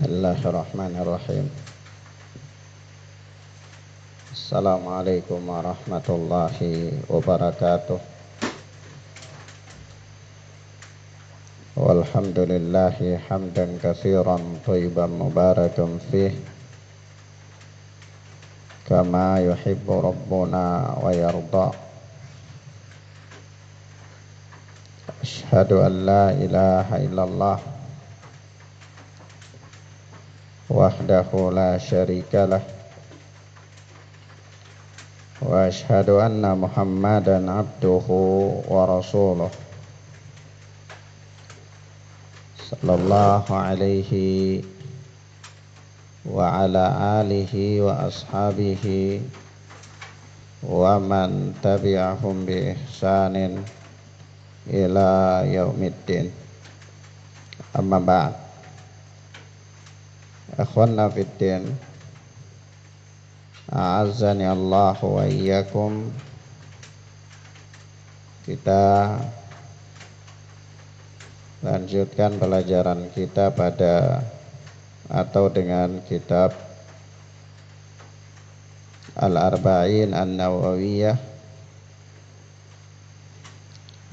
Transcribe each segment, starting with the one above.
Bismillahirrahmanirrahim. Assalamualaikum warahmatullahi wabarakatuh. Walhamdulillahi hamdan katsiran thayyiban mubarakan fih kama yuhibbu rabbuna wa yarda. Asyhadu an la ilaha illallah wahdahu la syarikalah wa asyhadu anna Muhammadan abduhu wa rasuluh sallallahu alaihi wa ala alihi wa ashabihi wa man tabi'ahum bi ihsanin ila yaumiddin. Amma ba'd. Akhwanna fiddin, a'azzani Allah wa iyyakum. Kita lanjutkan pelajaran kita pada atau dengan kitab Al-Arba'in An-Nawawiyah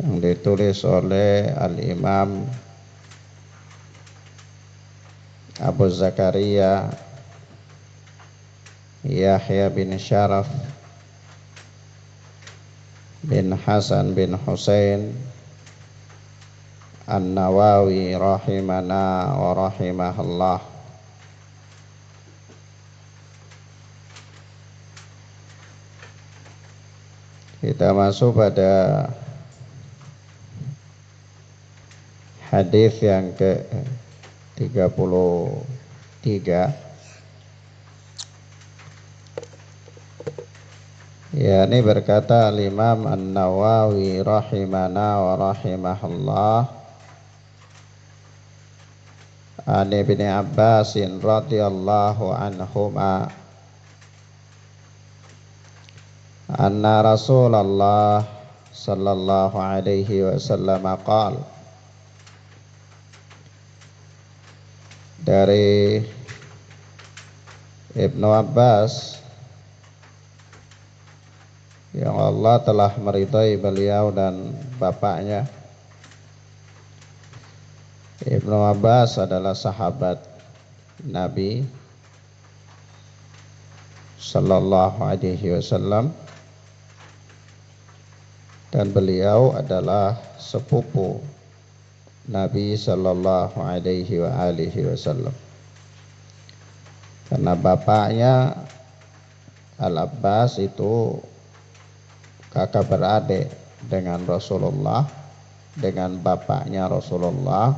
yang ditulis oleh Al-Imam Abu Zakaria Yahya bin Syaraf bin Hasan bin Husain An-Nawawi rahimana wa rahimahullah. Kita masuk pada hadis yang ke-33, yakni berkata Al-Imam An-Nawawi rahimana wa rahimahullah, an Ibni Abbasin radhiyallahu anhuma anna Rasulullah sallallahu alaihi wasallam qala. Dari Ibnu Abbas yang Allah telah meridhai beliau dan bapaknya. Ibnu Abbas adalah sahabat Nabi sallallahu alaihi wasallam dan beliau adalah sepupu Nabi sallallahu alaihi wa alihi wasallam. Karena bapaknya Al-Abbas itu kakak beradik dengan Rasulullah, dengan bapaknya Rasulullah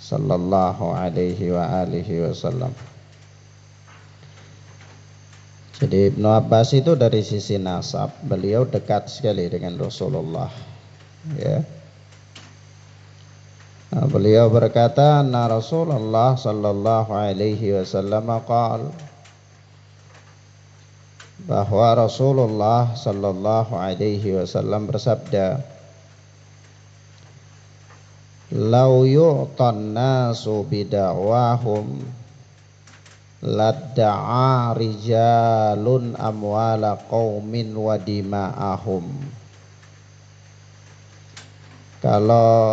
sallallahu alaihi wa alihi wasallam. Jadi Ibnu Abbas itu dari sisi nasab beliau dekat sekali dengan Rasulullah, ya. Nah, beliau berkata, "Anna Rasulullah sallallahu alaihi wasallam qala," bahwa Rasulullah sallallahu alaihi wasallam bersabda, "Lau yu'tan nasu bida'wahum ladda'a rijalun amwala qaumin wa dima'ahum." Kalau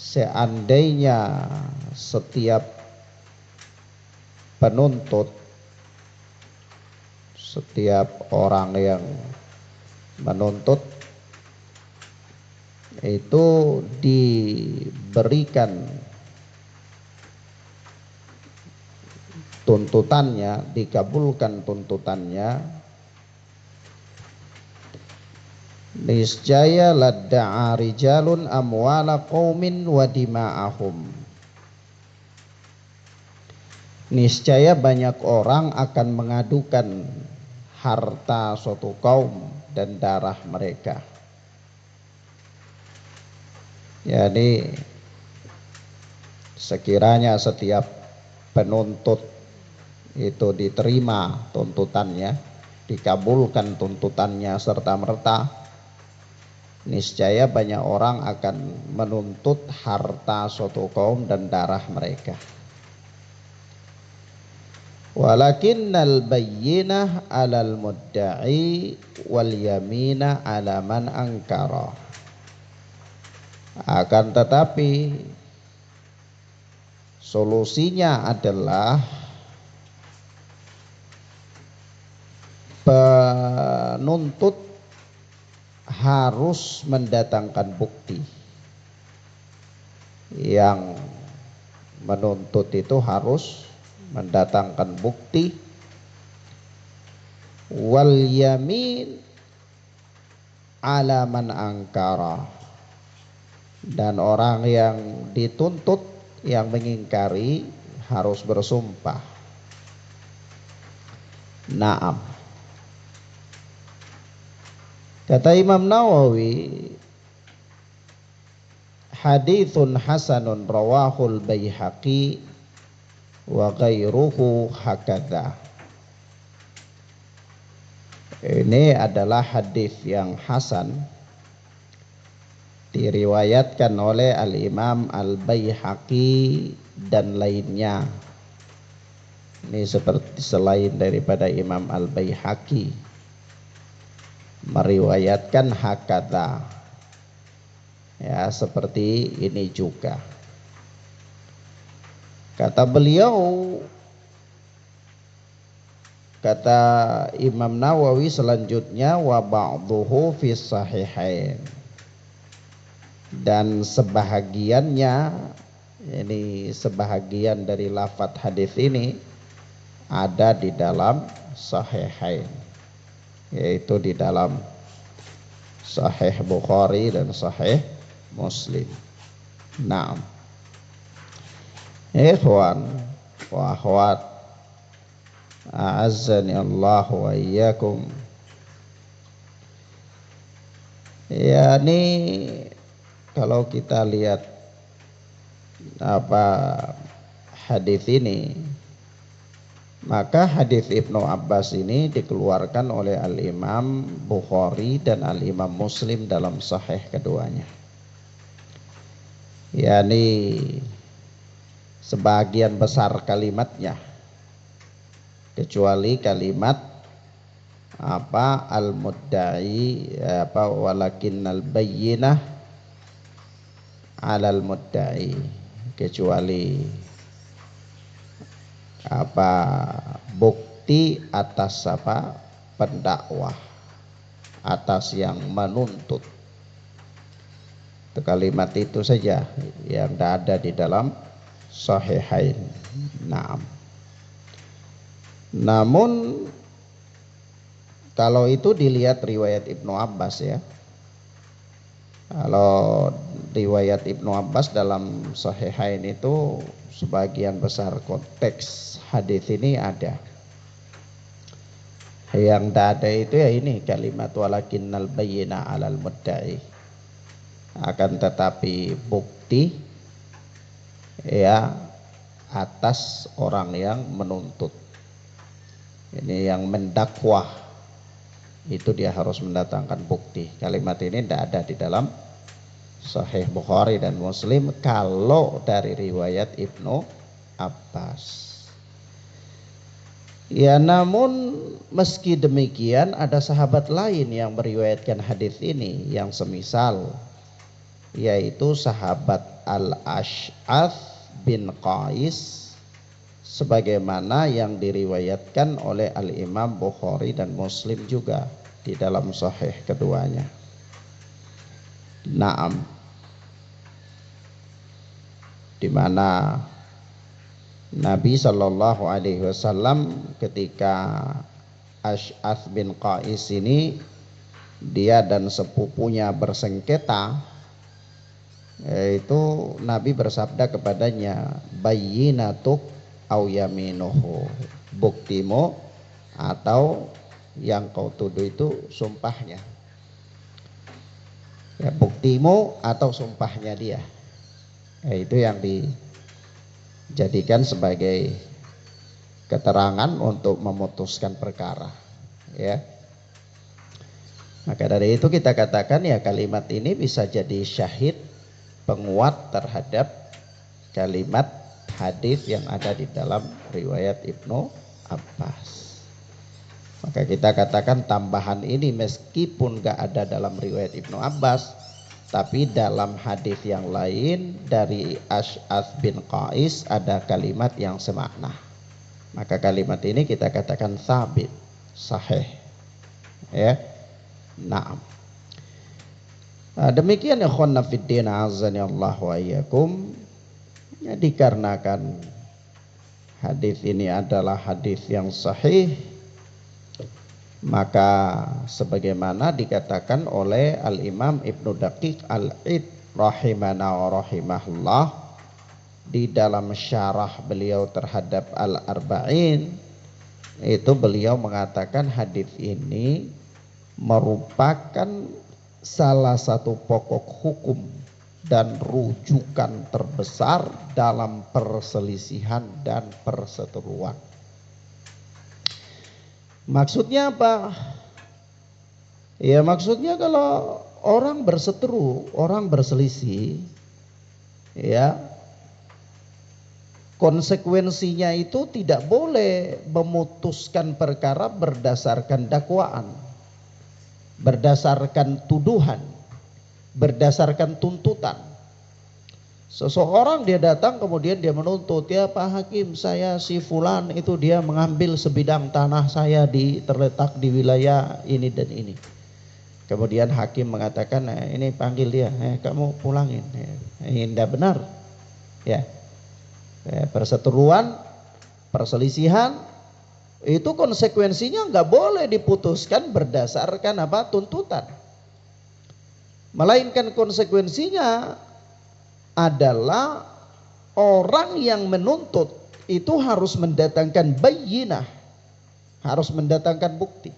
seandainya setiap penuntut, setiap orang yang menuntut itu diberikan tuntutannya, dikabulkan tuntutannya, niscaya ladda'a rijalun amwala qaumin wa dima'ahum. Niscaya banyak orang akan mengadukan harta suatu kaum dan darah mereka. Jadi sekiranya setiap penuntut itu diterima tuntutannya, dikabulkan tuntutannya serta merta, niscaya banyak orang akan menuntut harta suatu kaum dan darah mereka. Walakinnal bayyinah 'alal mudda'i wal yaminah 'ala man ankara. Akan tetapi solusinya adalah penuntut harus mendatangkan bukti. Yang menuntut itu harus mendatangkan bukti. Wal yamin 'ala man angkara. Dan orang yang dituntut, yang mengingkari, harus bersumpah. Naam. Kata Imam Nawawi, hadithun hasanun rawahul Baihaqi wa ghairuhu hakadha. Ini adalah hadis yang hasan, diriwayatkan oleh Al-Imam Al-Baihaqi dan lainnya. Ini seperti selain daripada Imam Al-Baihaqi meriwayatkan hakadha, ya seperti ini juga. Kata beliau, kata Imam Nawawi selanjutnya, wa ba'dhuhu fi sahihain. Dan sebahagiannya, ini sebahagian dari lafadz hadis ini ada di dalam sahihain, yaitu di dalam Sahih Bukhari dan Sahih Muslim. Naam. Ikhwan wa akhwat, a'azzani Allah wa iyyakum. Ya, ini kalau kita lihat hadis ini, maka hadis Ibnu Abbas ini dikeluarkan oleh Al-Imam Bukhari dan Al-Imam Muslim dalam sahih keduanya. Yani sebagian besar kalimatnya, kecuali kalimat al-mudda'i walakinnal bayyinah 'alal mudda'i, kecuali bukti atas pendakwah, atas yang menuntut. Itu kalimat itu saja yang tidak ada di dalam sahihain. Naam. Namun kalau itu dilihat riwayat Ibnu Abbas, ya. Kalau riwayat Ibnu Abbas dalam sahihain itu sebagian besar konteks hadis ini ada. Yang tidak ada itu ya ini kalimat walakinnal bayyina 'alal mudda'i. Akan tetapi bukti, ya, atas orang yang menuntut. Ini yang mendakwah, itu dia harus mendatangkan bukti. Kalimat ini tidak ada di dalam Sahih Bukhari dan Muslim kalau dari riwayat Ibnu Abbas. Ya, namun meski demikian ada sahabat lain yang meriwayatkan hadis ini yang semisal, yaitu sahabat Al-Ash'ath bin Qais, sebagaimana yang diriwayatkan oleh Al-Imam Bukhari dan Muslim juga di dalam sahih keduanya. Naam. Di mana Nabi Shallallahu Alaihi Wasallam ketika Ash'ath bin Qais ini, dia dan sepupunya bersengketa, yaitu Nabi bersabda kepadanya, bayyinatuk au yaminuhu, buktimu atau yang kau tuduh itu sumpahnya. Ya, buktimu atau sumpahnya dia. Ya, itu yang dijadikan sebagai keterangan untuk memutuskan perkara, ya. Maka dari itu kita katakan ya kalimat ini bisa jadi syahid penguat terhadap kalimat hadis yang ada di dalam riwayat Ibnu Abbas. Maka kita katakan tambahan ini meskipun gak ada dalam riwayat Ibnu Abbas, tapi dalam hadis yang lain dari Ash'ath bin Qais ada kalimat yang semakna. Maka kalimat ini kita katakan sabit, sahih. Ya. Naam. Demikian ya ikhwan fiddin azani Allah wa iyyakum. Ya, dikarenakan hadis ini adalah hadis yang sahih, maka sebagaimana dikatakan oleh Al-Imam Ibnu Daqiq Al-Id rahimana wa rahimahullah di dalam syarah beliau terhadap Al-Arba'in, itu beliau mengatakan hadis ini merupakan salah satu pokok hukum dan rujukan terbesar dalam perselisihan dan perseteruan. Maksudnya apa? Ya maksudnya kalau orang berseteru, orang berselisih, ya konsekuensinya itu tidak boleh memutuskan perkara berdasarkan dakwaan, berdasarkan tuduhan, berdasarkan tuntutan. Seseorang dia datang kemudian dia menuntut, ya Pak Hakim, saya si fulan itu dia mengambil sebidang tanah saya terletak di wilayah ini dan ini. Kemudian hakim mengatakan, ini panggil dia, kamu pulangin. Ini tidak benar. Ya. Perseteruan, perselisihan itu konsekuensinya nggak boleh diputuskan berdasarkan apa? Tuntutan. Melainkan konsekuensinya adalah orang yang menuntut itu harus mendatangkan bayyinah, harus mendatangkan bukti.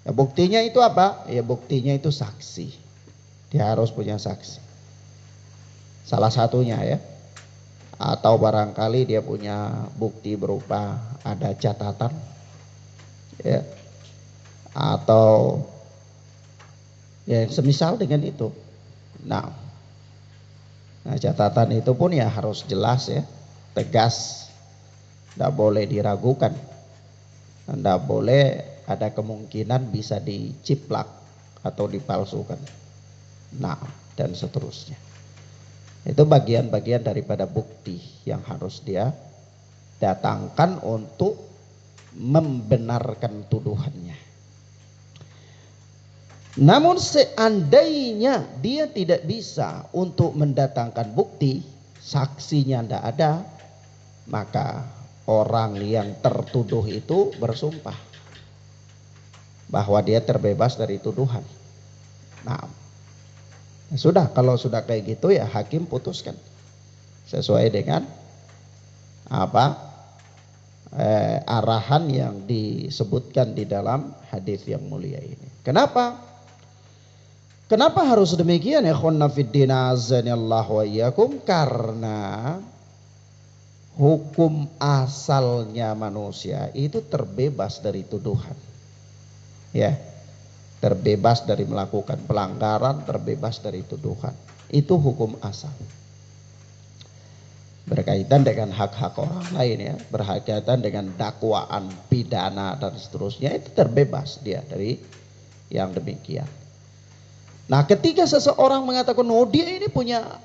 Ya, buktinya itu apa? Ya buktinya itu saksi. Dia harus punya saksi. Salah satunya ya. Atau barangkali dia punya bukti berupa ada catatan, ya, atau ya semisal dengan itu. Nah, catatan itu pun ya harus jelas ya, tegas, tidak boleh diragukan, tidak boleh ada kemungkinan bisa diciplak atau dipalsukan. Nah, dan seterusnya. Itu bagian-bagian daripada bukti yang harus dia datangkan untuk membenarkan tuduhannya. Namun seandainya dia tidak bisa untuk mendatangkan bukti, saksinya tidak ada, maka orang yang tertuduh itu bersumpah bahwa dia terbebas dari tuduhan. Nah, sudah, kalau sudah kayak gitu ya hakim putuskan sesuai dengan apa arahan yang disebutkan di dalam hadis yang mulia ini. Kenapa? Kenapa harus demikian ya ikhwan fiddin azanillahu wa iyyakum? Karena hukum asalnya manusia itu terbebas dari tuduhan. Ya. Terbebas dari melakukan pelanggaran, terbebas dari tuduhan. Itu hukum asal. Berkaitan dengan hak-hak orang lain ya, berkaitan dengan dakwaan, pidana dan seterusnya, itu terbebas dia dari yang demikian. Nah, ketika seseorang mengatakan, oh dia ini punya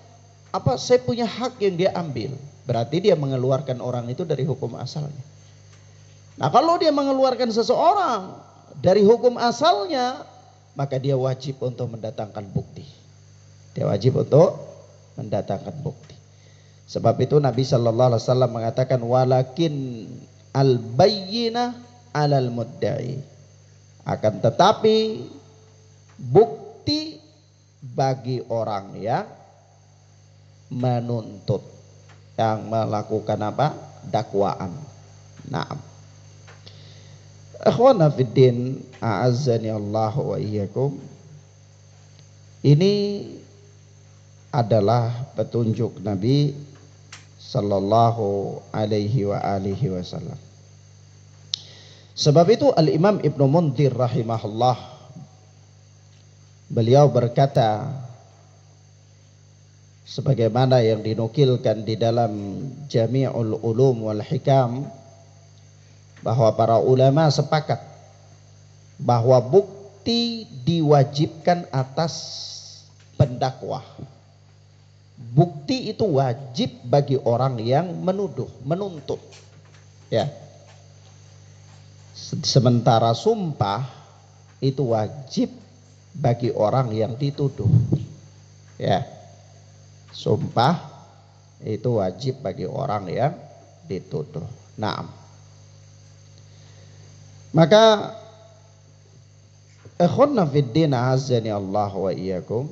apa? Saya punya hak yang dia ambil, berarti dia mengeluarkan orang itu dari hukum asalnya. Nah, kalau dia mengeluarkan seseorang dari hukum asalnya, maka dia wajib untuk mendatangkan bukti. Dia wajib untuk mendatangkan bukti. Sebab itu Nabi Shallallahu Alaihi Wasallam mengatakan, walakin al bayyinah alal mudda'i. Akan tetapi bukti bagi orang yang menuntut, yang melakukan apa? Dakwaan. Naam. Akhwana fiddin a'azzani Allah wa iyyakum. Ini adalah petunjuk Nabi sallallahu alaihi wa alihi wasallam. Sebab itu Al-Imam Ibnu Mundzir rahimahullah Beliau berkata sebagaimana yang dinukilkan di dalam Jami'ul Ulum wal Hikam, bahwa para ulama sepakat bahwa bukti diwajibkan atas pendakwah. Bukti itu wajib bagi orang yang menuduh, menuntut. Ya. Sementara sumpah itu wajib bagi orang yang dituduh. Ya. Sumpah itu wajib bagi orang yang dituduh. Naam. Maka ikhwanna fiddin azani Allah wa iyyakum,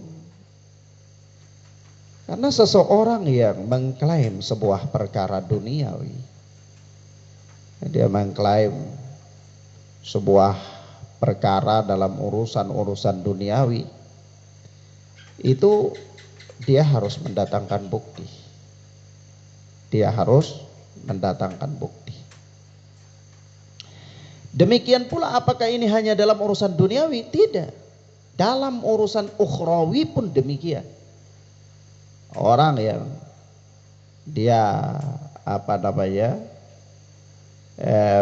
karena seseorang yang mengklaim sebuah perkara duniawi, dia mengklaim sebuah perkara dalam urusan-urusan duniawi, itu dia harus mendatangkan bukti. Dia harus mendatangkan bukti. Demikian pula apakah ini hanya dalam urusan duniawi? Tidak. Dalam urusan ukhrawi pun demikian. Orang yang dia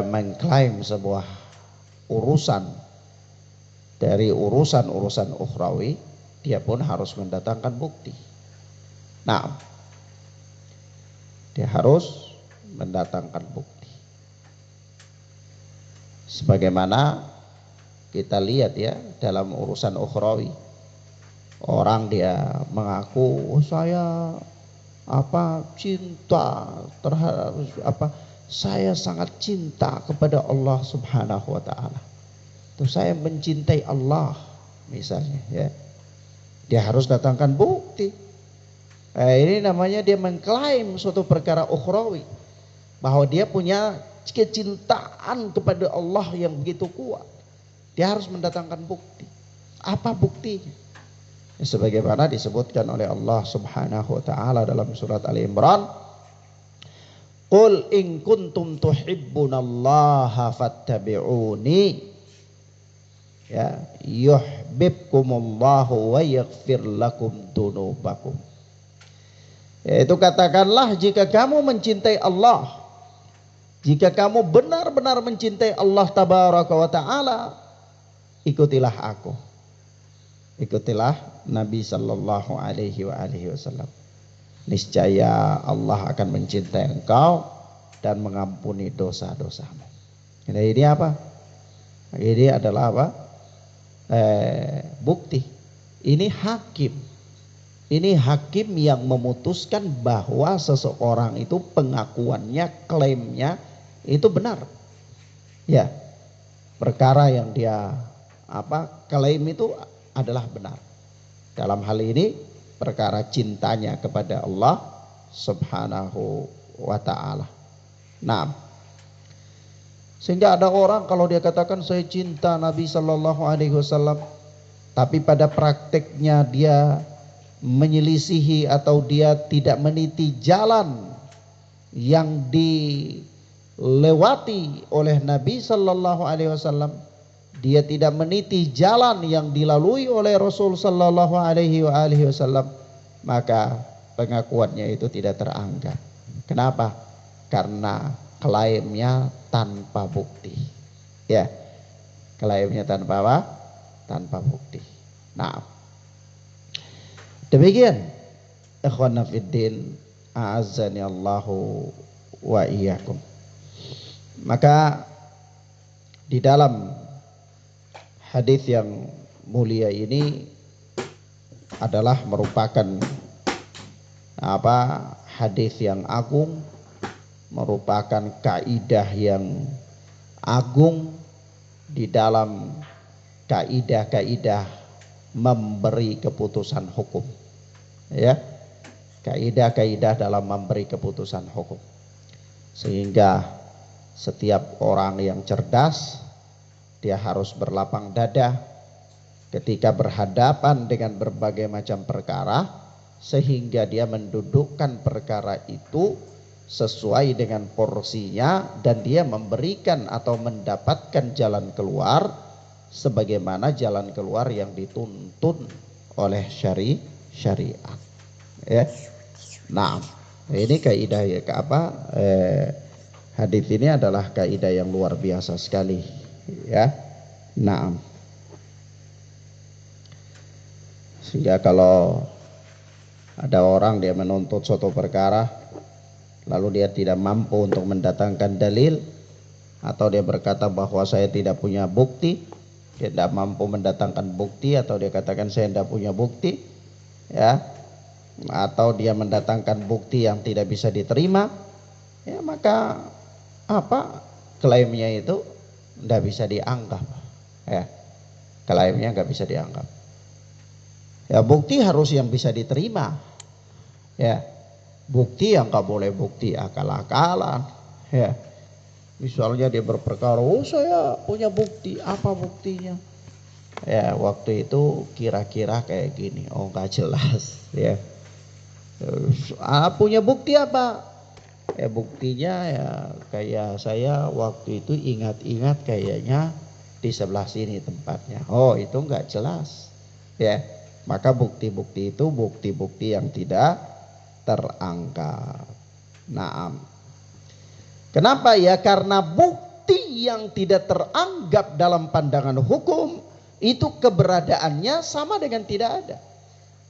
mengklaim sebuah urusan dari urusan-urusan ukhrawi, dia pun harus mendatangkan bukti. Nah, dia harus mendatangkan bukti. Sebagaimana kita lihat ya dalam urusan ukhrawi, orang dia mengaku saya cinta terhadap saya sangat cinta kepada Allah Subhanahu wa taala. Tuh saya mencintai Allah misalnya ya. Dia harus datangkan bukti. Ini namanya dia mengklaim suatu perkara ukhrawi, bahwa dia punya kecintaan kepada Allah yang begitu kuat. Dia harus mendatangkan bukti. Apa buktinya? Sebagaimana disebutkan oleh Allah Subhanahu wa taala dalam surat Ali Imran, "Qul in kuntum tuhibbunallaha fattabi'uni ya yuhibbukumullahu wa yaghfir lakum dzunubakum." Yaitu katakanlah, jika kamu mencintai Allah, jika kamu benar-benar mencintai Allah Tabaraka wa Ta'ala, ikutilah aku. Ikutilah Nabi Sallallahu Alaihi Wasallam. Niscaya Allah akan mencintai engkau dan mengampuni dosa-dosamu. Ini apa? Ini adalah apa? Bukti. Ini hakim. Ini hakim yang memutuskan bahwa seseorang itu pengakuannya, klaimnya itu benar. Ya, perkara yang dia klaim itu adalah benar. Dalam hal ini perkara cintanya kepada Allah Subhanahu wa taala. Nah, sehingga ada orang kalau dia katakan saya cinta Nabi Sallallahu Alaihi Wasallam, tapi pada prakteknya dia menyelisihi atau dia tidak meniti jalan yang dilewati oleh Nabi Sallallahu Alaihi Wasallam, dia tidak meniti jalan yang dilalui oleh Rasul Sallallahu Alaihi Wasallam, maka pengakuannya itu tidak teranggap. Kenapa? Karena klaimnya tanpa bukti. Ya, klaimnya tanpa apa? Tanpa bukti. Nah, demikian ikhwana fiddin a'azzani Allahu wa iyyakum. Maka di dalam hadis yang mulia ini adalah merupakan hadis yang agung, merupakan kaidah yang agung di dalam kaidah-kaidah memberi keputusan hukum. Ya, kaidah-kaidah dalam memberi keputusan hukum, sehingga setiap orang yang cerdas dia harus berlapang dada ketika berhadapan dengan berbagai macam perkara, sehingga dia mendudukkan perkara itu sesuai dengan porsinya dan dia memberikan atau mendapatkan jalan keluar sebagaimana jalan keluar yang dituntun oleh syariat. Ya. Nah, ini kaidah ya hadis ini adalah kaidah yang luar biasa sekali, ya. Nah, sehingga kalau ada orang dia menuntut suatu perkara lalu dia tidak mampu untuk mendatangkan dalil, atau dia berkata bahwa saya tidak punya bukti, dia tidak mampu mendatangkan bukti, atau dia katakan saya tidak punya bukti, ya, atau dia mendatangkan bukti yang tidak bisa diterima, ya, maka klaimnya itu tidak bisa dianggap, ya, klaimnya nggak bisa dianggap. Ya, bukti harus yang bisa diterima, ya, bukti yang nggak boleh bukti akal-akalan, ya. Misalnya dia berperkara, oh saya punya bukti, apa buktinya? Ya, waktu itu kira-kira kayak gini, oh nggak jelas, ya. Punya bukti apa? Ya buktinya ya kayak saya waktu itu ingat-ingat kayaknya di sebelah sini tempatnya. Oh itu nggak jelas, ya. Maka bukti-bukti itu bukti-bukti yang tidak terangkat. Naam. Kenapa ya? Karena bukti yang tidak teranggap dalam pandangan hukum itu keberadaannya sama dengan tidak ada.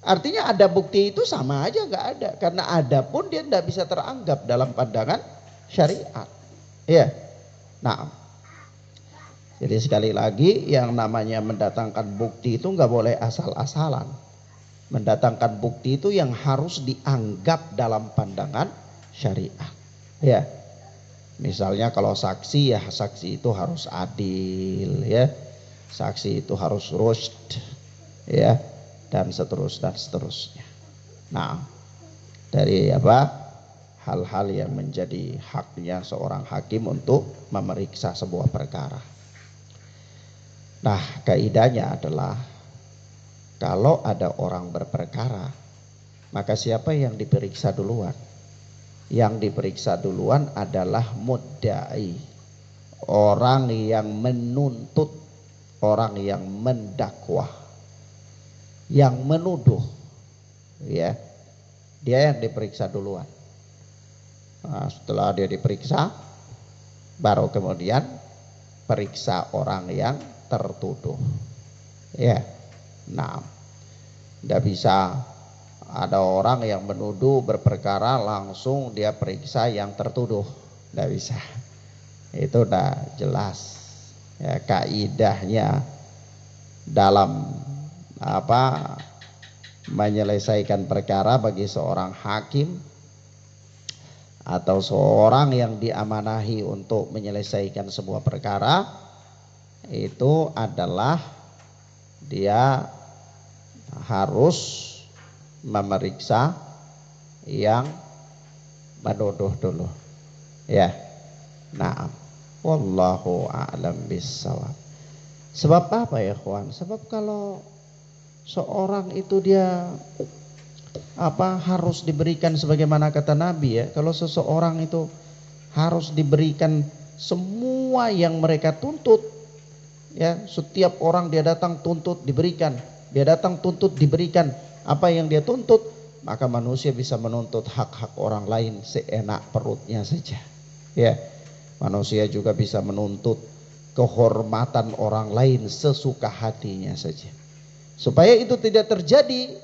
Artinya ada bukti itu sama aja nggak ada, karena ada pun dia tidak bisa teranggap dalam pandangan syariat. Ya. Nah, jadi sekali lagi yang namanya mendatangkan bukti itu nggak boleh asal-asalan. Mendatangkan bukti itu yang harus dianggap dalam pandangan syariat. Ya. Misalnya kalau saksi, ya saksi itu harus adil, ya. Saksi itu harus rusyd, ya, dan seterusnya. Nah, dari hal-hal yang menjadi haknya seorang hakim untuk memeriksa sebuah perkara. Nah, kaidahnya adalah kalau ada orang berperkara, maka siapa yang diperiksa duluan? Yang diperiksa duluan adalah mudda'i, orang yang menuntut, orang yang mendakwah, yang menuduh, ya, dia yang diperiksa duluan. Nah, setelah dia diperiksa, baru kemudian periksa orang yang tertuduh, ya. Nah, tidak bisa ada orang yang menuduh berperkara langsung dia periksa yang tertuduh, tidak bisa. Itu udah jelas, ya, kaidahnya dalam menyelesaikan perkara bagi seorang hakim atau seorang yang diamanahi untuk menyelesaikan sebuah perkara itu adalah dia harus memeriksa yang menuduh dulu, ya. Nah, wallahu a'lam bissawab. Sebab apa ya, kawan? Sebab kalau seorang itu dia harus diberikan sebagaimana kata Nabi, ya. Kalau seseorang itu harus diberikan semua yang mereka tuntut, ya. Setiap orang dia datang tuntut diberikan, dia datang tuntut diberikan apa yang dia tuntut, maka manusia bisa menuntut hak-hak orang lain seenak perutnya saja, ya. Manusia juga bisa menuntut kehormatan orang lain sesuka hatinya saja. Supaya itu tidak terjadi,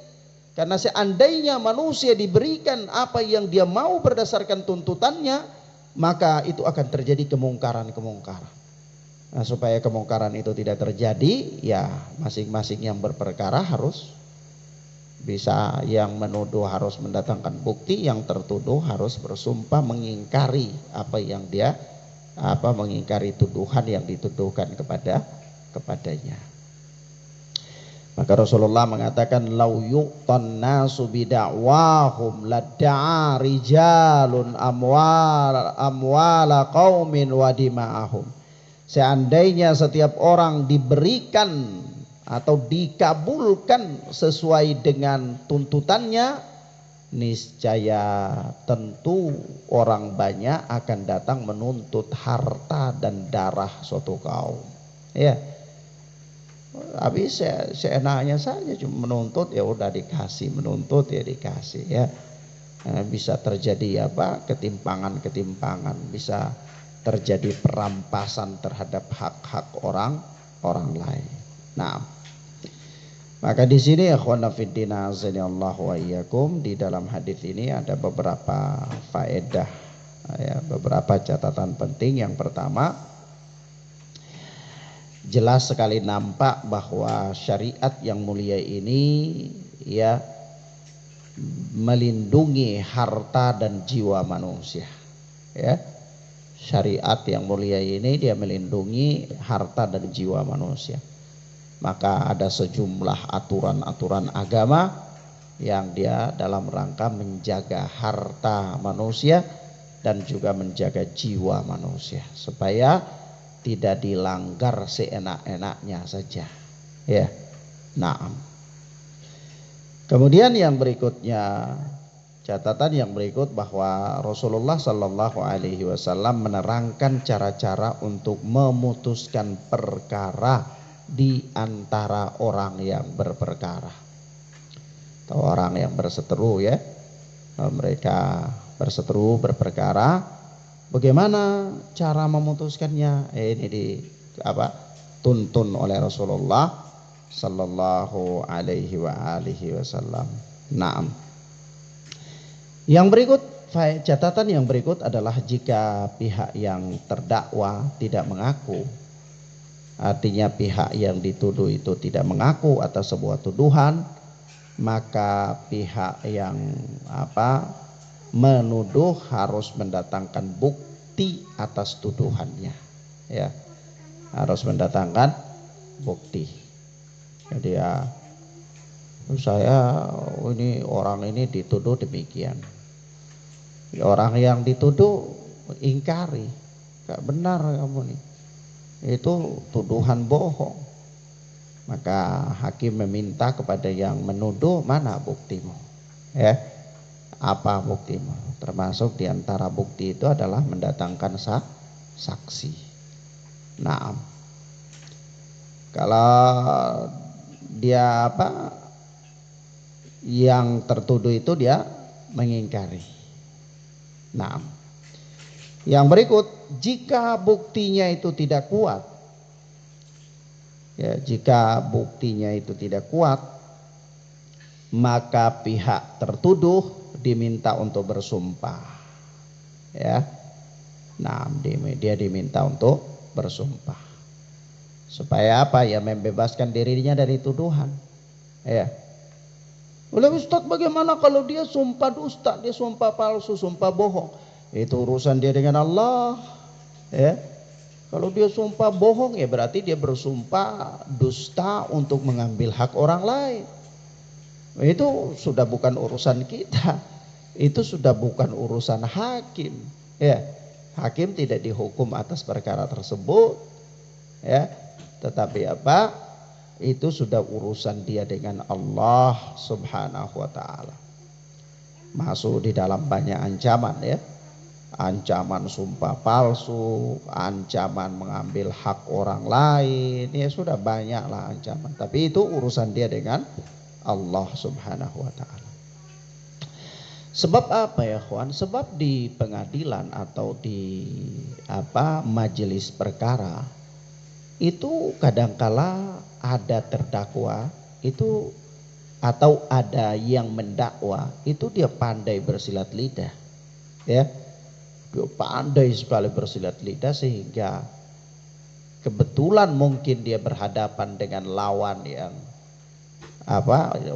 karena seandainya manusia diberikan apa yang dia mau berdasarkan tuntutannya, maka itu akan terjadi kemungkaran-kemungkaran. Nah, supaya kemungkaran itu tidak terjadi, ya masing-masing yang berperkara harus bisa, yang menuduh harus mendatangkan bukti, yang tertuduh harus bersumpah mengingkari apa yang dia mengingkari tuduhan yang dituduhkan kepadanya. Maka Rasulullah mengatakan lau yuqtan nasu bida'wahum ladda'a rijalun amwala qaumin wa dima'ahum. Seandainya setiap orang diberikan atau dikabulkan sesuai dengan tuntutannya, niscaya tentu orang banyak akan datang menuntut harta dan darah suatu kaum, ya. Habis seenaknya saja cuma menuntut ya udah dikasih, menuntut ya dikasih ya. Bisa terjadi apa? Ketimpangan-ketimpangan, bisa terjadi perampasan terhadap hak-hak orang lain. Nah, maka di sini akhwana fiddin azanillahu wa iyyakum, di dalam hadis ini ada beberapa faedah ya, beberapa catatan penting. Yang pertama, jelas sekali nampak bahwa syariat yang mulia ini ya melindungi harta dan jiwa manusia. Ya. Syariat yang mulia ini dia melindungi harta dan jiwa manusia. Maka ada sejumlah aturan-aturan agama yang dia dalam rangka menjaga harta manusia dan juga menjaga jiwa manusia supaya tidak dilanggar seenak-enaknya saja. Ya. Naam. Kemudian yang berikutnya, catatan yang berikut bahwa Rasulullah Shallallahu Alaihi Wasallam menerangkan cara-cara untuk memutuskan perkara di antara orang yang berperkara atau orang yang berseteru ya. Mereka berseteru berperkara, bagaimana cara memutuskannya? Ini tuntun oleh Rasulullah Sallallahu Alaihi Wasallam. Naam. Yang berikut, catatan yang berikut adalah jika pihak yang terdakwa tidak mengaku, artinya pihak yang dituduh itu tidak mengaku atas sebuah tuduhan, maka pihak yang menuduh harus mendatangkan bukti atas tuduhannya. Ya, harus mendatangkan bukti. Jadi ya, ini orang ini dituduh demikian. Orang yang dituduh ingkari, gak benar kamu nih, itu tuduhan bohong. Maka hakim meminta kepada yang menuduh, mana buktimu? Ya, apa buktimu? Termasuk diantara bukti itu adalah mendatangkan saksi. Nah, kalau dia yang tertuduh itu dia mengingkari. Nah, yang berikut, jika buktinya itu tidak kuat, ya, jika buktinya itu tidak kuat, maka pihak tertuduh diminta untuk bersumpah. Ya, nah, dia diminta untuk bersumpah. Supaya apa? Ya, membebaskan dirinya dari tuduhan. Ya. Oleh Ustadz, bagaimana kalau dia sumpah dusta, dia sumpah palsu, sumpah bohong? Itu urusan dia dengan Allah. Ya. Kalau dia sumpah bohong, ya berarti dia bersumpah dusta untuk mengambil hak orang lain. Itu sudah bukan urusan kita. Itu sudah bukan urusan hakim. Ya. Hakim tidak dihukum atas perkara tersebut. Ya. Tetapi itu sudah urusan dia dengan Allah Subhanahu wa ta'ala. Masuk di dalam banyak ancaman ya. Ancaman sumpah palsu, ancaman mengambil hak orang lain, ya sudah banyaklah ancaman. Tapi itu urusan dia dengan Allah Subhanahu wa ta'ala. Sebab apa ya kawan? Sebab di pengadilan atau di majelis perkara itu kadangkala ada terdakwa itu atau ada yang mendakwa itu dia pandai bersilat lidah. Ya. Dia pandai sekali bersilat lidah sehingga kebetulan mungkin dia berhadapan dengan lawan yang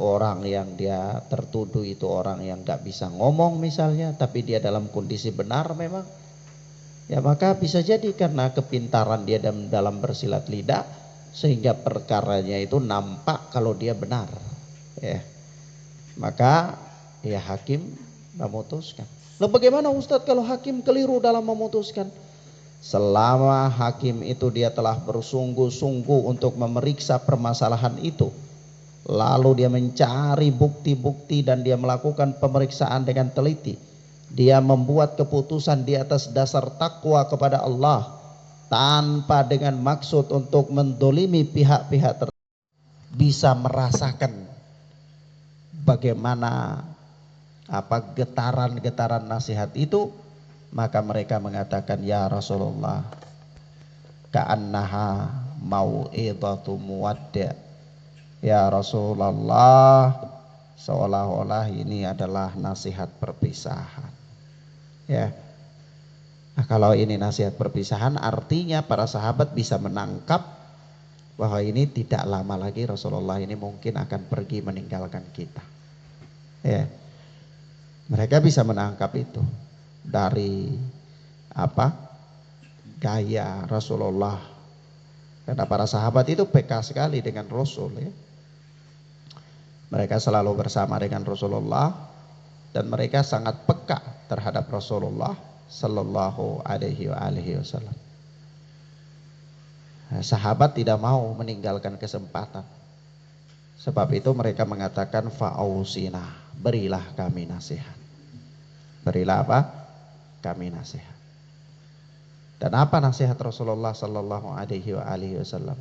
orang yang dia tertuduh itu orang yang gak bisa ngomong misalnya, tapi dia dalam kondisi benar memang. Ya, maka bisa jadi karena kepintaran dia dalam bersilat lidah sehingga perkaranya itu nampak kalau dia benar. Ya. Maka ya hakim memutuskan. Lalu bagaimana Ustadz kalau hakim keliru dalam memutuskan? Selama hakim itu dia telah bersungguh-sungguh untuk memeriksa permasalahan itu, lalu dia mencari bukti-bukti dan dia melakukan pemeriksaan dengan teliti, dia membuat keputusan di atas dasar takwa kepada Allah tanpa dengan maksud untuk mendolimi pihak-pihak tertentu. bisa merasakan bagaimana getaran-getaran nasihat itu, maka mereka mengatakan, ya Rasulullah, ka'annaha mau'idhatu muwadda. Ya Rasulullah, seolah-olah ini adalah nasihat perpisahan. Ya. Nah, kalau ini nasihat perpisahan, artinya para sahabat bisa menangkap bahwa ini tidak lama lagi Rasulullah ini mungkin akan pergi meninggalkan kita. Ya. Mereka bisa menangkap itu dari gaya Rasulullah. Karena para sahabat itu peka sekali dengan Rasul, ya. Mereka selalu bersama dengan Rasulullah dan mereka sangat peka terhadap Rasulullah sallallahu alaihi wasallam. Nah, sahabat tidak mau meninggalkan kesempatan. Sebab itu mereka mengatakan fa'ausina, berilah kami nasihat. Berilah apa? Kami nasihat. Dan apa nasihat Rasulullah sallallahu alaihi wasallam?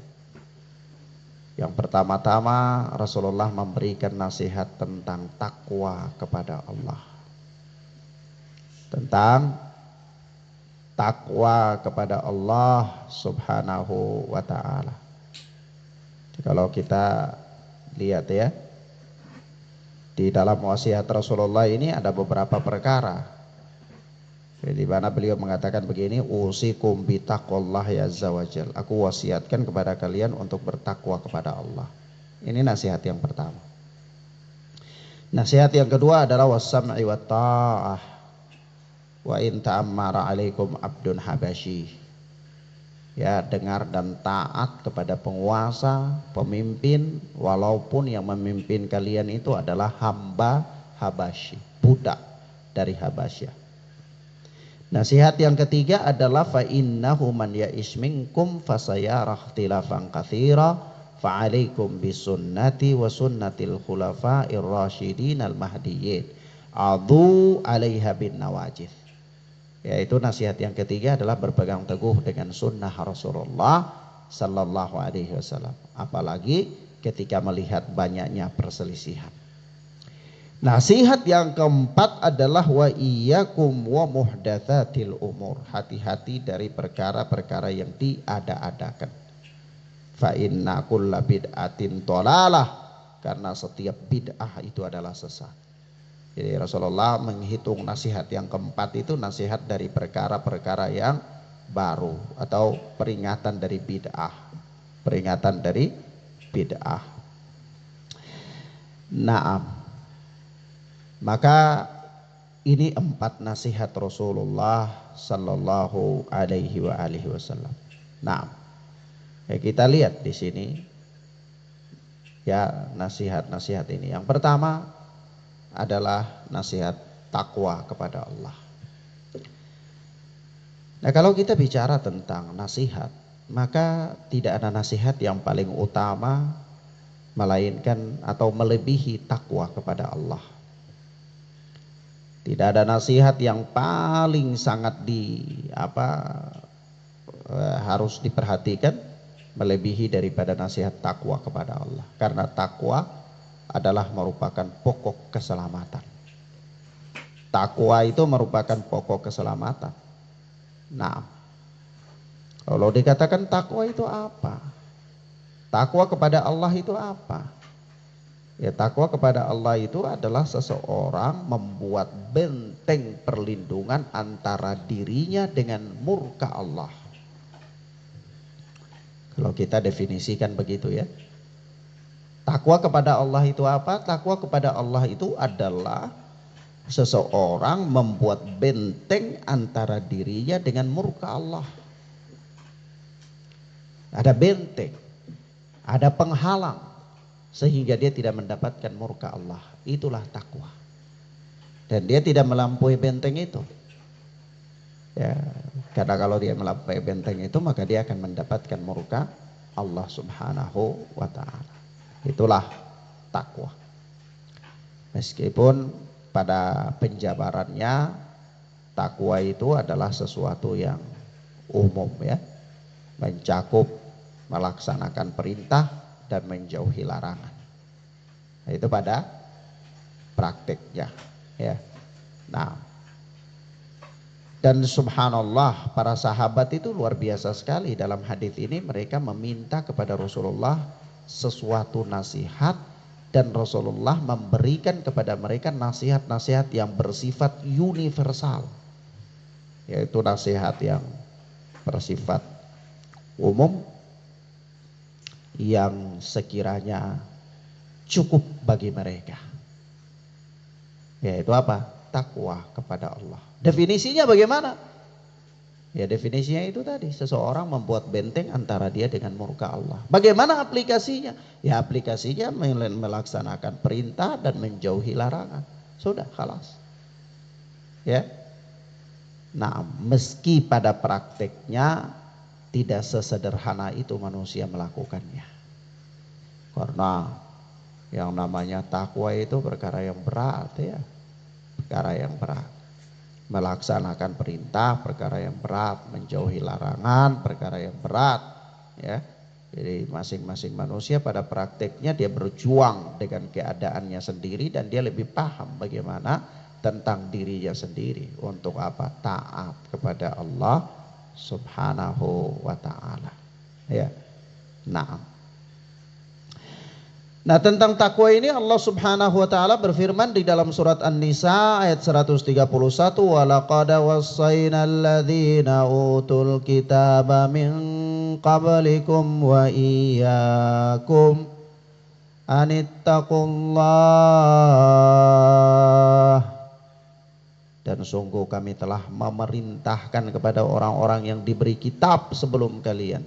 Yang pertama-tama Rasulullah memberikan nasihat tentang takwa kepada Allah. Tentang takwa kepada Allah subhanahu wa ta'ala. Kalau kita lihat ya, di dalam wasiat Rasulullah ini ada beberapa perkara. Di mana beliau mengatakan begini, usikum bitaqwallahi azza wajal. Aku wasiatkan kepada kalian untuk bertakwa kepada Allah. Ini nasihat yang pertama. Nasihat yang kedua adalah wassam'i wa ta'ah. Wa in ta'ammara alaikum abdun habasyi. Ya, dengar dan taat kepada penguasa, pemimpin, walaupun yang memimpin kalian itu adalah hamba Habasyi, budak dari Habasyah. Nasihat yang ketiga adalah fa innahu man ya'ish minkum fasayara ikhtilafan katsira fa 'alaikum bisunnati wa sunnatil khulafa'ir rasyidin al mahdiyyin adhu 'alaiha bin nawajid. Yaitu nasihat yang ketiga adalah berpegang teguh dengan sunnah Rasulullah sallallahu alaihi wasallam, apalagi ketika melihat banyaknya perselisihan. Nasihat yang keempat adalah wa iyyakum wa muhdatsatil umur. Hati-hati dari perkara-perkara yang diada-adakan. Fa inna kulla bid'atin dhalalah, karena setiap bid'ah itu adalah sesat. Jadi Rasulullah menghitung nasihat yang keempat itu nasihat dari perkara-perkara yang baru atau peringatan dari bid'ah. Peringatan dari bid'ah. Naam. Maka ini 4 nasihat Rasulullah sallallahu alaihi wasallam. Nah, kita lihat di sini ya nasihat-nasihat ini. Yang pertama adalah nasihat takwa kepada Allah. Nah, kalau kita bicara tentang nasihat, maka tidak ada nasihat yang paling utama melainkan atau melebihi takwa kepada Allah. Tidak ada nasihat yang paling sangat harus diperhatikan melebihi daripada nasihat takwa kepada Allah. Karena takwa adalah merupakan pokok keselamatan. Takwa itu merupakan pokok keselamatan. Nah, kalau dikatakan takwa itu apa? Takwa kepada Allah itu apa? Ya, takwa kepada Allah itu adalah seseorang membuat benteng perlindungan antara dirinya dengan murka Allah. Kalau kita definisikan begitu ya. Takwa kepada Allah itu apa? Takwa kepada Allah itu adalah seseorang membuat benteng antara dirinya dengan murka Allah. Ada benteng, ada penghalang, sehingga dia tidak mendapatkan murka Allah. Itulah takwa. Dan dia tidak melampaui benteng itu. Ya, karena kalau dia melampaui benteng itu, maka dia akan mendapatkan murka Allah subhanahu wa ta'ala. Itulah takwa. Meskipun pada penjabarannya takwa itu adalah sesuatu yang umum ya. Mencakup melaksanakan perintah dan menjauhi larangan. Itu pada prakteknya, ya. Nah, dan subhanallah, para sahabat itu luar biasa sekali dalam hadis ini. Mereka meminta kepada Rasulullah sesuatu nasihat, dan Rasulullah memberikan kepada mereka nasihat-nasihat yang bersifat universal, yaitu nasihat yang bersifat umum, yang sekiranya cukup bagi mereka. Yaitu apa? Takwa kepada Allah. Definisinya bagaimana? Ya definisinya itu tadi, seseorang membuat benteng antara dia dengan murka Allah. Bagaimana aplikasinya? Ya aplikasinya melaksanakan perintah dan menjauhi larangan. Sudah, khalas. Ya. Nah, meski pada prakteknya tidak sesederhana itu manusia melakukannya. Karena yang namanya takwa itu perkara yang berat, ya. Perkara yang berat. Melaksanakan perintah perkara yang berat, menjauhi larangan perkara yang berat, ya. Jadi masing-masing manusia pada prakteknya dia berjuang dengan keadaannya sendiri, dan dia lebih paham bagaimana tentang dirinya sendiri untuk apa? Taat kepada Allah Subhanahu wa taala, ya. Nah, tentang takwa ini Allah Subhanahu wa taala berfirman di dalam surat An-Nisa ayat 131, wa laqad wassaynal ladzina utul kitaba min qablikum wa iyyakum anittaqullah. Dan sungguh kami telah memerintahkan kepada orang-orang yang diberi kitab sebelum kalian,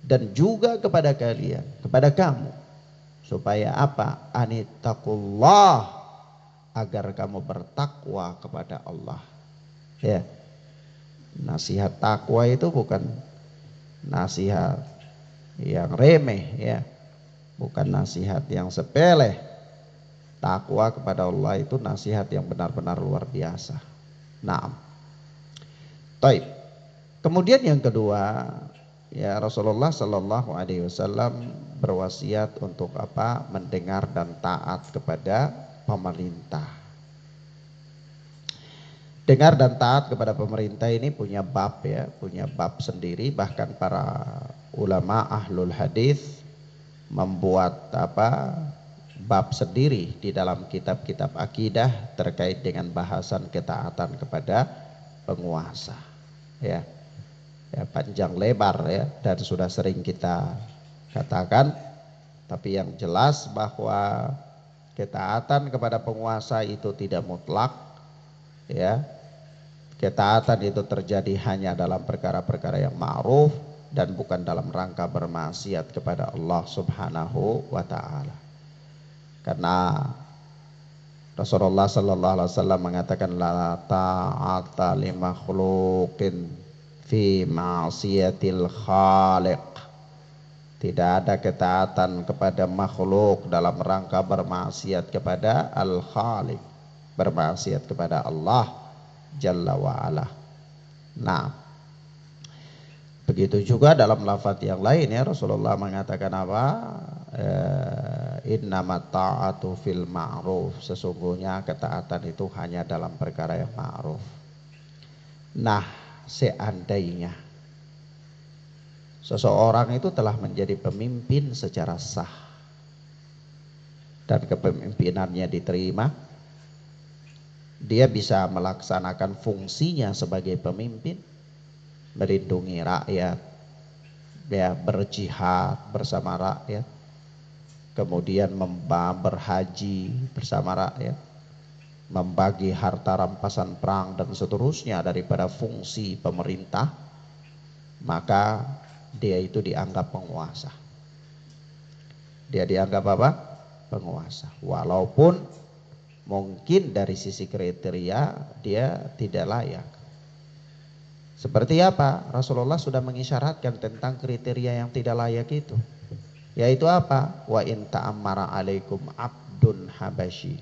dan juga kepada kalian, kepada kamu, supaya apa? Anittaqullah, agar kamu bertakwa kepada Allah. Ya. Nasihat takwa itu bukan nasihat yang remeh, ya. Bukan nasihat yang sepele. Takwa kepada Allah itu nasihat yang benar-benar luar biasa. Naam. Taib. Kemudian yang kedua, ya, Rasulullah Sallallahu Alaihi Wasallam berwasiat untuk apa? Mendengar dan taat kepada pemerintah. Dengar dan taat kepada pemerintah ini punya bab, ya, punya bab sendiri. Bahkan para ulama ahlul hadis membuat apa? Bab sendiri di dalam kitab-kitab akidah terkait dengan bahasan ketaatan kepada penguasa, ya. Ya, panjang lebar, ya, dan sudah sering kita katakan, tapi yang jelas bahwa ketaatan kepada penguasa itu tidak mutlak, ya. Ketaatan itu terjadi hanya dalam perkara-perkara yang ma'ruf dan bukan dalam rangka bermaksiat kepada Allah Subhanahu wa taala. Karena Rasulullah sallallahu alaihi wasallam mengatakan la ta'ata li makhluqin fi ma'siyatil khaliq. Tidak ada ketaatan kepada makhluk dalam rangka bermaksiat kepada al-khaliq, bermaksiat kepada Allah Jalla wa ala. Nah, begitu juga dalam lafaz yang lain, ya, Rasulullah mengatakan apa? Innamat ta'atu fil ma'ruf. Sesungguhnya ketaatan itu hanya dalam perkara yang ma'ruf. Nah, seandainya seseorang itu telah menjadi pemimpin secara sah dan kepemimpinannya diterima, dia bisa melaksanakan fungsinya sebagai pemimpin, melindungi rakyat, ya, berjihad bersama rakyat, kemudian berhaji bersama rakyat, membagi harta rampasan perang dan seterusnya daripada fungsi pemerintah, maka dia itu dianggap penguasa. Dia dianggap apa? Penguasa. Walaupun mungkin dari sisi kriteria dia tidak layak. Seperti apa? Rasulullah sudah mengisyaratkan tentang kriteria yang tidak layak itu. Yaitu apa? Wa in ta'ammara alaikum abdun habasyi.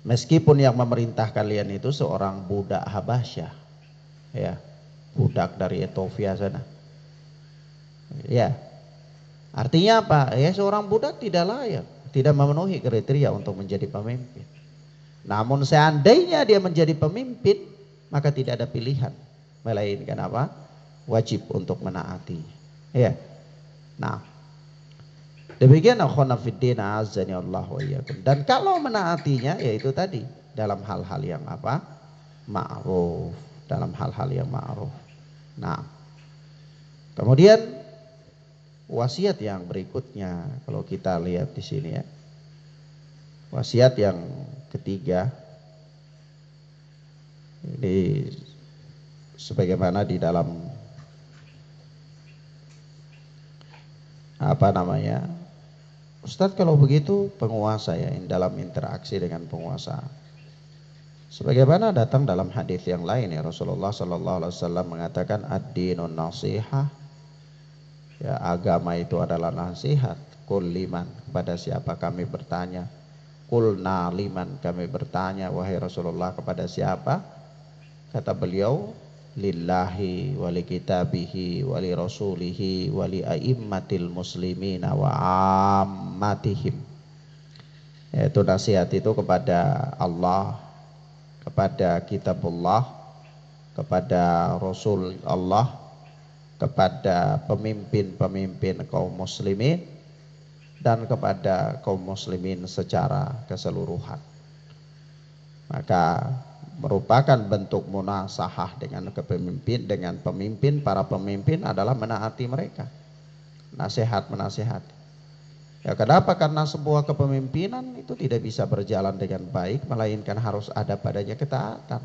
Meskipun yang memerintah kalian itu seorang budak Habasyah, ya, budak dari Ethiopia sana, ya, Artinya apa? Ya seorang budak tidak layak, tidak memenuhi kriteria untuk menjadi pemimpin. Namun seandainya dia menjadi pemimpin, maka tidak ada pilihan melainkan apa? Wajib untuk menaati. Ya. Nah, demikian akhwana fiddin azani Allah wa iyyakum. Dan kalau menaatinya yaitu tadi dalam hal-hal yang apa? Ma'ruf, dalam hal-hal yang ma'ruf. Nah, kemudian wasiat yang berikutnya kalau kita lihat di sini ya. Wasiat yang ketiga ini sebagaimana di dalam apa namanya? Ustadz, kalau begitu penguasa ya dalam interaksi dengan penguasa. Sebagaimana datang dalam hadis yang lain ya, Rasulullah sallallahu alaihi wasallam mengatakan ad-dinun nasihah. Ya, agama itu adalah nasihat. Qul liman, kepada siapa kami bertanya? Qulna liman, kami bertanya wahai Rasulullah kepada siapa? Kata beliau, lillahi wali kitabihi wali rasulihi wali aimmatil muslimina wa ammatihim. Yaitu nasihat itu kepada Allah, kepada kitabullah, kepada Rasul Allah, kepada pemimpin-pemimpin kaum muslimin, dan kepada kaum muslimin secara keseluruhan. Maka merupakan bentuk munasahah dengan kepemimpin, dengan pemimpin, para pemimpin adalah menaati mereka, nasihat menasihat. Ya, kenapa? Karena sebuah kepemimpinan itu tidak bisa berjalan dengan baik melainkan harus ada padanya ketaatan.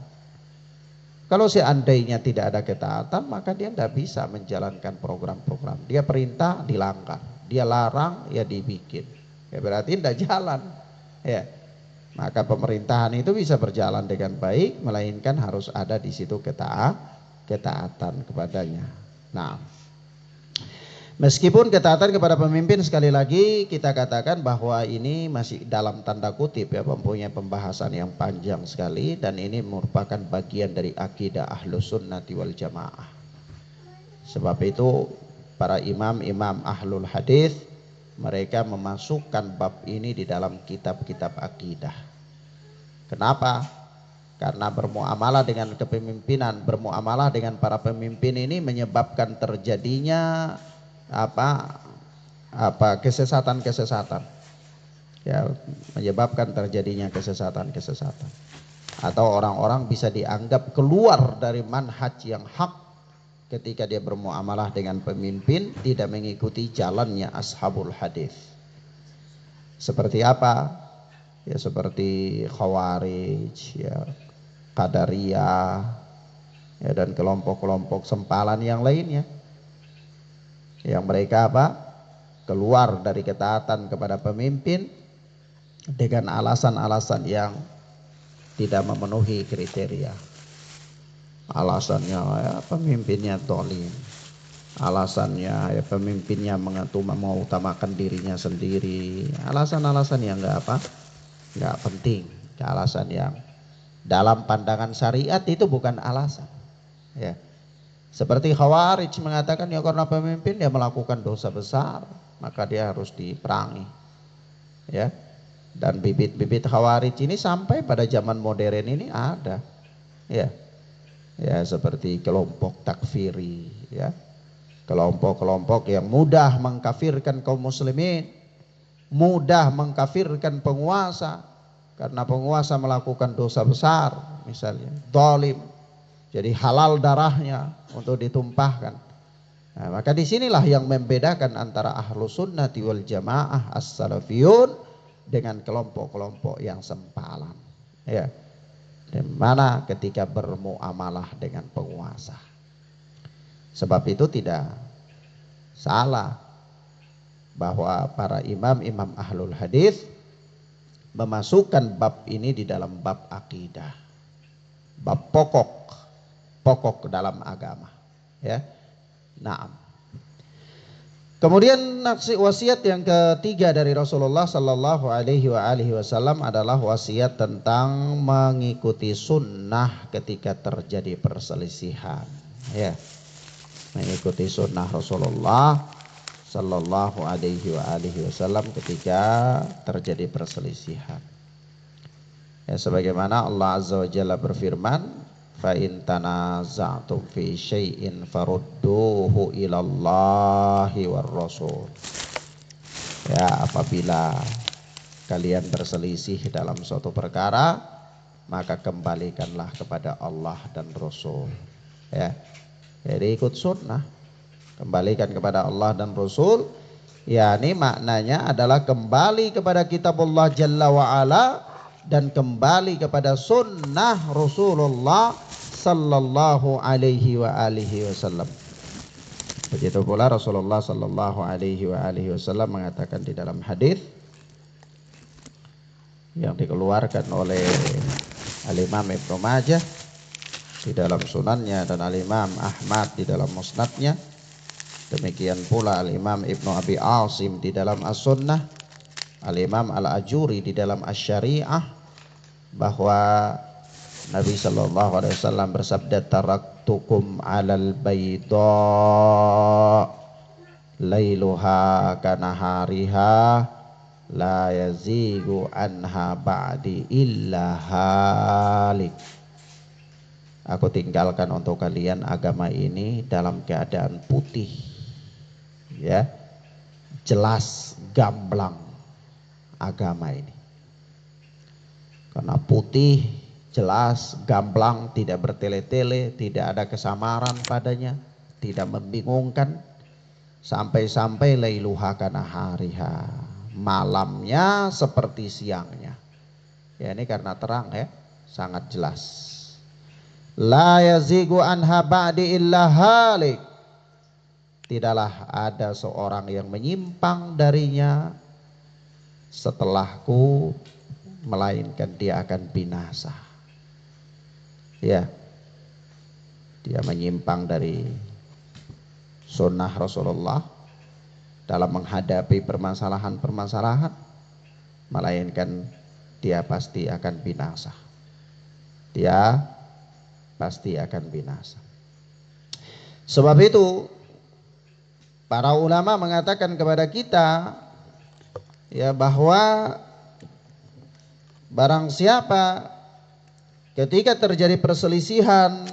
Kalau seandainya tidak ada ketaatan, maka dia tidak bisa menjalankan program-program. Dia perintah dilanggar, dia larang ya dibikin. Ya berarti tidak jalan. Ya. Maka pemerintahan itu bisa berjalan dengan baik melainkan harus ada di situ ketaatan kepadanya. Nah, meskipun ketaatan kepada pemimpin sekali lagi kita katakan bahwa ini masih dalam tanda kutip ya, mempunyai pembahasan yang panjang sekali, dan ini merupakan bagian dari akidah Ahlus Sunnati wal Jamaah. Sebab itu para imam-imam Ahlul Hadis mereka memasukkan bab ini di dalam kitab-kitab akidah. Kenapa? Karena bermuamalah dengan kepemimpinan, bermuamalah dengan para pemimpin ini menyebabkan terjadinya kesesatan-kesesatan. Ya, menyebabkan terjadinya kesesatan-kesesatan. Atau orang-orang bisa dianggap keluar dari manhaj yang hak ketika dia bermuamalah dengan pemimpin tidak mengikuti jalannya ashabul hadis. Seperti apa? Ya seperti Khawarij, ya Qadariyah, ya dan kelompok-kelompok sempalan yang lainnya. Yang mereka apa? Keluar dari ketaatan kepada pemimpin dengan alasan-alasan yang tidak memenuhi kriteria. Alasannya ya pemimpinnya zalim, alasannya ya pemimpinnya mengutamakan dirinya sendiri, alasan-alasan yang nggak penting, alasan yang dalam pandangan syariat itu bukan alasan. Ya, seperti Khawarij mengatakan ya karena pemimpin dia melakukan dosa besar maka dia harus diperangi. Ya, dan bibit-bibit Khawarij ini sampai pada zaman modern ini ada. Ya, seperti kelompok takfiri, ya, kelompok-kelompok yang mudah mengkafirkan kaum muslimin, mudah mengkafirkan penguasa karena penguasa melakukan dosa besar, misalnya zalim, jadi halal darahnya untuk ditumpahkan. Nah, maka disinilah yang membedakan antara Ahlus Sunnati wal Jamaah as-salafiyun dengan kelompok-kelompok yang sempalan. Ya. Di mana ketika bermuamalah dengan penguasa. Sebab itu tidak salah bahwa para imam-imam Ahlul Hadis memasukkan bab ini di dalam bab akidah, bab pokok dalam agama. Ya, nah. Kemudian wasiat yang ketiga dari Rasulullah Sallallahu Alaihi Wasallam adalah wasiat tentang mengikuti sunnah ketika terjadi perselisihan. Ya, mengikuti sunnah Rasulullah sallallahu alaihi wa alihi wasallam ketika terjadi perselisihan. Ya, sebagaimana Allah Azza wa Jalla berfirman, fa in tanaza'tum fi syai'in farudduhu ilallahi war rasul. Ya, apabila kalian berselisih dalam suatu perkara, maka kembalikanlah kepada Allah dan Rasul. Ya, jadi ikut sunnah, kembalikan kepada Allah dan Rasul. Ya, ini maknanya adalah kembali kepada kitab Allah Jalla wa'ala dan kembali kepada sunnah Rasulullah sallallahu alaihi wa alihi wasallam. Begitu pula Rasulullah sallallahu alaihi wa alihi wasallam mengatakan di dalam hadis yang dikeluarkan oleh Al-Imam Ibnu Majah di dalam sunannya dan Al-Imam Ahmad di dalam musnadnya, demikian pula Al-Imam Ibnu Abi Asim di dalam As-Sunnah, Al-Imam Al-Ajuri di dalam Asy-Syari'ah, bahwa Nabi sallallahu alaihi wasallam bersabda, taraktukum 'alal bayda lailuha kanahariha la yazigu anha ba'di illa halik. Aku tinggalkan untuk kalian agama ini dalam keadaan putih, ya, jelas, gamblang agama ini. Karena putih, jelas, gamblang, tidak bertele-tele, tidak ada kesamaran padanya, tidak membingungkan, sampai-sampai lailuha kanahariha, malamnya seperti siangnya. Ya, ini karena terang, ya, sangat jelas. La yazigu anha ba'di illa halik. Tidaklah ada seorang yang menyimpang darinya setelahku, melainkan dia akan binasa. Ya, dia menyimpang dari sunnah Rasulullah dalam menghadapi permasalahan-permasalahan, melainkan dia pasti akan binasa. Dia pasti akan binasa. Sebab itu para ulama mengatakan kepada kita, ya, bahwa barang siapa ketika terjadi perselisihan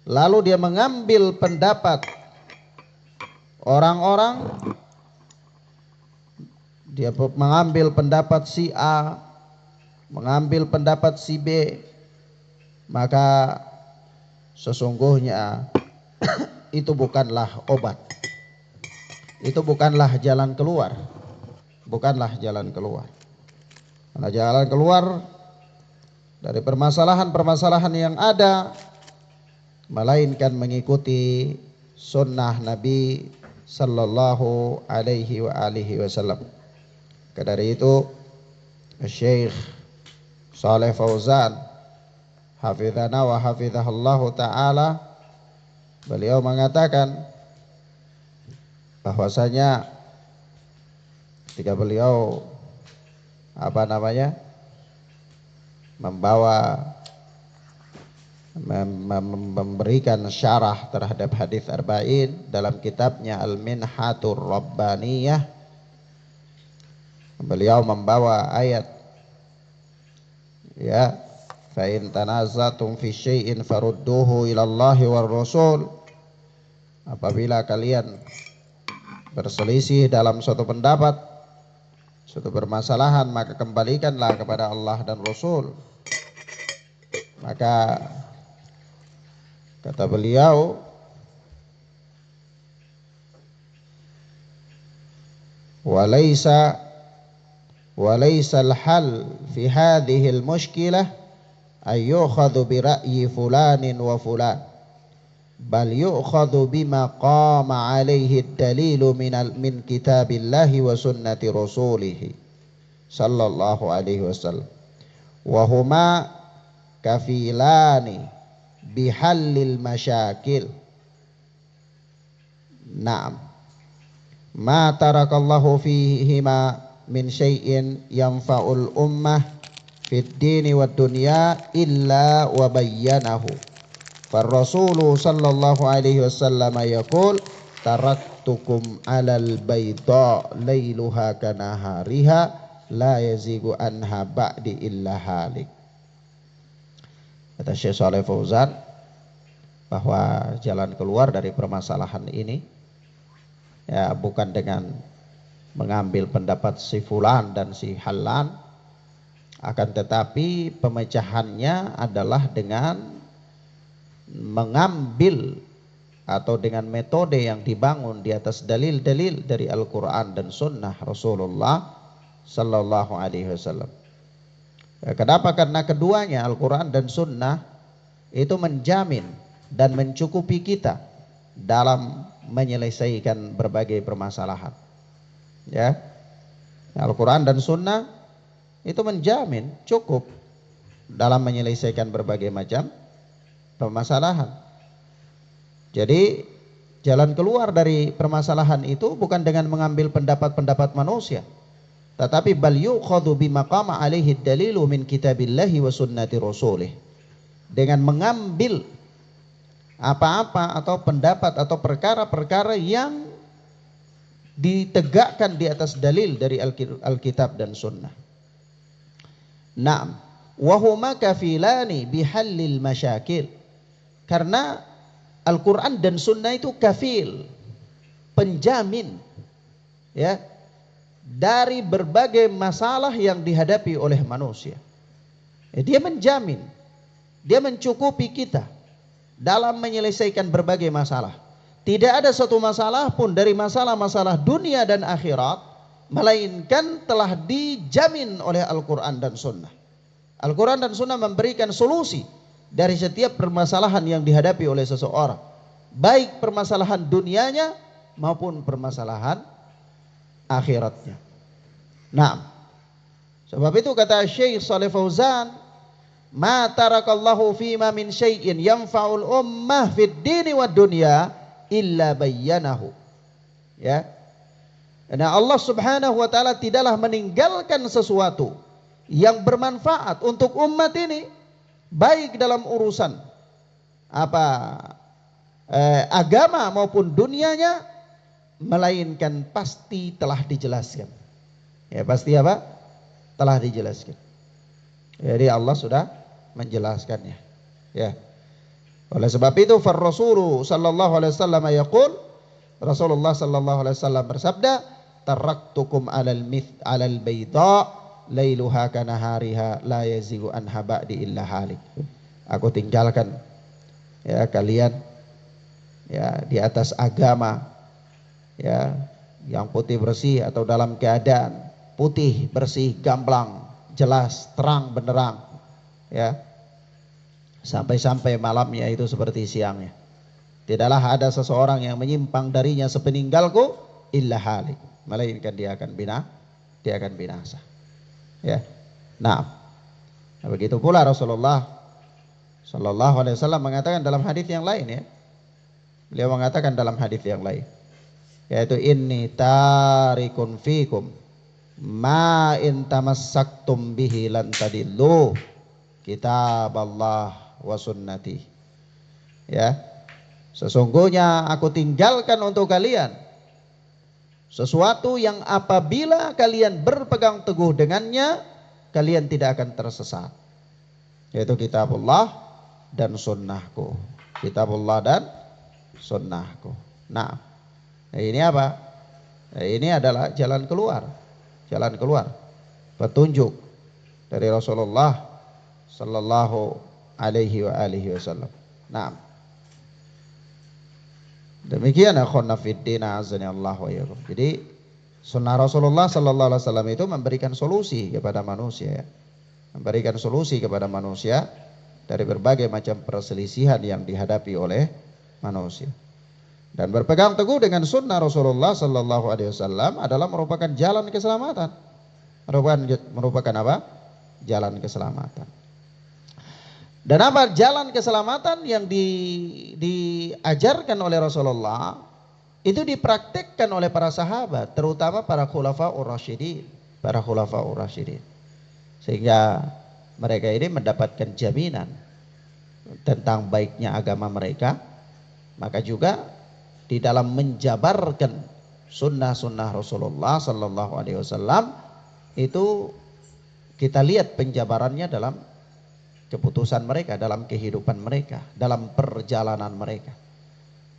lalu dia mengambil pendapat orang-orang, dia mengambil pendapat si A, mengambil pendapat si B, maka sesungguhnya itu bukanlah obat, itu bukanlah jalan keluar, bukanlah jalan keluar. Karena jalan keluar dari permasalahan-permasalahan yang ada melainkan mengikuti sunnah Nabi sallallahu alaihi wa alihi wasallam. Dari itu Syekh Shalih Fauzan hafizana wa hafizahullahu taala, beliau mengatakan bahwasanya ketika beliau memberikan syarah terhadap hadis arba'in dalam kitabnya Al-Minhatur Rabbaniyah, beliau membawa ayat, ya, fa in tanazatum fi syai'in farudduhu ilallahi war rasul. Apabila kalian berselisih dalam suatu pendapat, suatu permasalahan, maka kembalikanlah kepada Allah dan Rasul. Maka kata beliau, walaysa al-hal fi hadhihi al-mushkilah ay yu'khadhu bi ra'yi fulanin wa fulan, bal yu'khadhu bima qama alaihi ad-dalilu min kitabillahi wa sunnati rasulih sallallahu alaihi wasallam, wa huma kafilani bihallil masyakil. Naam, ma tarakallahu fihima min syai'in yanfa'ul ummah fid dini wad dunya illa wa bayyanahu. Farrasulu sallallahu alaihi wasallam yaqul taraktu taraktukum 'alal bayda lailuha kanahariha la yazigu anha ba'di illa halik. Kata Syekh Shalih Fauzan bahwa jalan keluar dari permasalahan ini ya bukan dengan mengambil pendapat si fulan dan si halan, akan tetapi pemecahannya adalah dengan mengambil atau dengan metode yang dibangun di atas dalil-dalil dari Al-Quran dan Sunnah Rasulullah Sallallahu Alaihi Wasallam. Kenapa? Karena keduanya, Al-Quran dan Sunnah, itu menjamin dan mencukupi kita dalam menyelesaikan berbagai permasalahan. Ya, Al-Quran dan Sunnah itu menjamin cukup dalam menyelesaikan berbagai macam permasalahan. Jadi jalan keluar dari permasalahan itu bukan dengan mengambil pendapat-pendapat manusia, tetapi bal yukhadhu bima qama alaihi dalilu min kitabillahi wa sunnati rasulih, dengan mengambil apa-apa atau pendapat atau perkara-perkara yang ditegakkan di atas dalil dari Alkitab dan Sunnah. Naam, wa huma kafilani bihallil masyakil. Karena Al-Quran dan Sunnah itu kafil, penjamin, ya, dari berbagai masalah yang dihadapi oleh manusia. Ya, dia menjamin, dia mencukupi kita dalam menyelesaikan berbagai masalah. Tidak ada satu masalah pun dari masalah-masalah dunia dan akhirat melainkan telah dijamin oleh Al-Quran dan Sunnah. Al-Quran dan Sunnah memberikan solusi dari setiap permasalahan yang dihadapi oleh seseorang, baik permasalahan dunianya maupun permasalahan akhiratnya. Nah, sebab itu kata Syekh Shalih Fauzan, ma tarakallahu fima min syai'in yanfa'ul ummah fid dini wad dunya illa bayyanahu. Ya. Karena Allah Subhanahu wa taala tidaklah meninggalkan sesuatu yang bermanfaat untuk umat ini, baik dalam urusan agama maupun dunianya, melainkan pasti telah dijelaskan. Ya, pasti apa? Telah dijelaskan. Jadi Allah sudah menjelaskannya. Ya. Oleh sebab itu Rasulullah sallallahu alaihi wasallam yaqul, Rasulullah sallallahu alaihi wasallam bersabda, taraktukum 'alal bayda lailuha kanahariha la yazigu anha ba'di illa halik. Aku tinggalkan ya kalian ya di atas agama ya yang putih bersih atau dalam keadaan putih bersih gamblang jelas terang benderang ya, sampai-sampai malamnya itu seperti siangnya. Tidaklah ada seseorang yang menyimpang darinya sepeninggalku illa halik, melainkan dia akan binasa. Ya. Nah, begitu pula Rasulullah sallallahu alaihi wasallam mengatakan dalam hadis yang lain ya. Beliau mengatakan dalam hadis yang lain, yaitu inni tarikun fikum ma in tamassaktum bihi lan tadillu kitaballah wa sunnati. Ya. Sesungguhnya aku tinggalkan untuk kalian sesuatu yang apabila kalian berpegang teguh dengannya, kalian tidak akan tersesat. Yaitu kitabullah dan sunnahku. Kitabullah dan sunnahku. Nah, ini apa? Ini adalah jalan keluar. Jalan keluar. Petunjuk dari Rasulullah sallallahu alaihi wasallam. Nah, demikian akhwana fiddin azani Allah wa iyyakum. Jadi sunnah Rasulullah sallallahu alaihi wasallam itu memberikan solusi kepada manusia ya. Memberikan solusi kepada manusia dari berbagai macam perselisihan yang dihadapi oleh manusia. Dan berpegang teguh dengan sunnah Rasulullah sallallahu alaihi wasallam adalah merupakan jalan keselamatan. Merupakan apa? Jalan keselamatan. Dan apa jalan keselamatan yang diajarkan oleh Rasulullah itu dipraktikkan oleh para sahabat, terutama para khulafaur rasyidin, sehingga mereka ini mendapatkan jaminan tentang baiknya agama mereka. Maka juga di dalam menjabarkan sunnah-sunnah Rasulullah Sallallahu Alaihi Wasallam, itu kita lihat penjabarannya dalam keputusan mereka, dalam kehidupan mereka, dalam perjalanan mereka.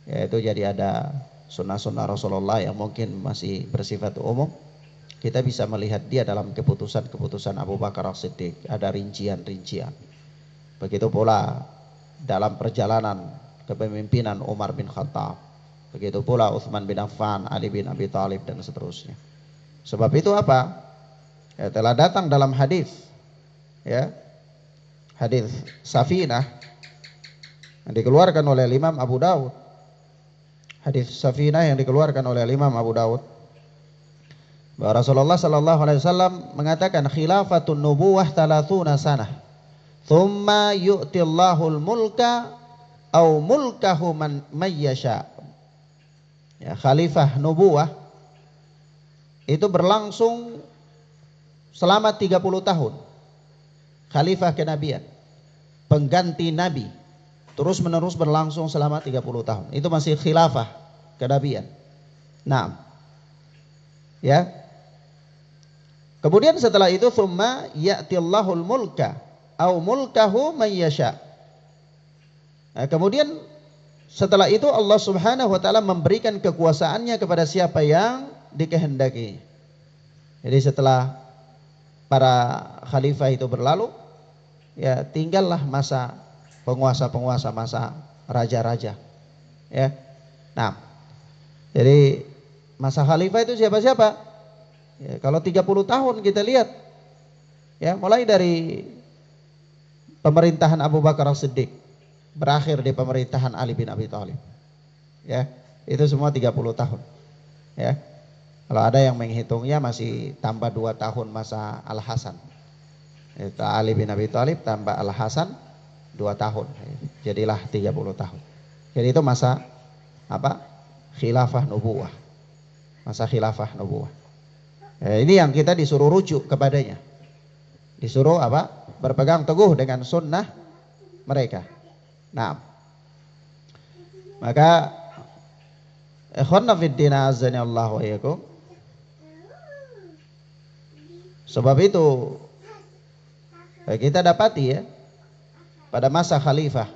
Yaitu jadi ada sunnah-sunnah Rasulullah yang mungkin masih bersifat umum, kita bisa melihat dia dalam keputusan-keputusan Abu Bakar As-Siddiq, ada rincian-rincian. Begitu pula dalam perjalanan kepemimpinan Umar bin Khattab, begitu pula Utsman bin Affan, Ali bin Abi Thalib dan seterusnya. Sebab itu apa? Ya, telah datang dalam hadis, ya, hadis Safinah yang dikeluarkan oleh Imam Abu Daud. Hadis Safinah yang dikeluarkan oleh Imam Abu Daud, bahwa Rasulullah sallallahu alaihi wasallam mengatakan khilafatun nubuwah 30 sanah. Tsumma yu'tillahul mulka au mulkahu man yasha. Ya, khalifah nubuwah itu berlangsung selama 30 tahun. Khalifah kenabian, pengganti nabi, terus menerus berlangsung selama 30 tahun. Itu masih khilafah kenabian. Nah, ya. Kemudian setelah itu tsumma ya'tillahul mulka au mulkahu man yasha. Nah, kemudian setelah itu Allah Subhanahu wa taala memberikan kekuasaannya kepada siapa yang dikehendaki. Jadi setelah para khalifah itu berlalu, ya tinggallah masa penguasa-penguasa, masa raja-raja. Ya. Nah, jadi masa khalifah itu siapa-siapa? Ya, kalau 30 tahun kita lihat, ya mulai dari pemerintahan Abu Bakar As-Siddiq berakhir di pemerintahan Ali bin Abi Thalib. Ya, itu semua 30 tahun. Ya. Kalau ada yang menghitungnya masih tambah 2 tahun masa Al-Hasan. Itu Ali bin Abi Thalib tambah Al-Hasan 2 tahun. Jadilah 30 tahun. Jadi itu masa apa? Khilafah nubuwah. Masa khilafah nubuwah. Ini yang kita disuruh rujuk kepadanya. Disuruh apa? Berpegang teguh dengan sunnah mereka. Nah, maka ikhwanna fiddin azani Allah wa iyyakum. Sebab itu kita dapati ya pada masa khalifah,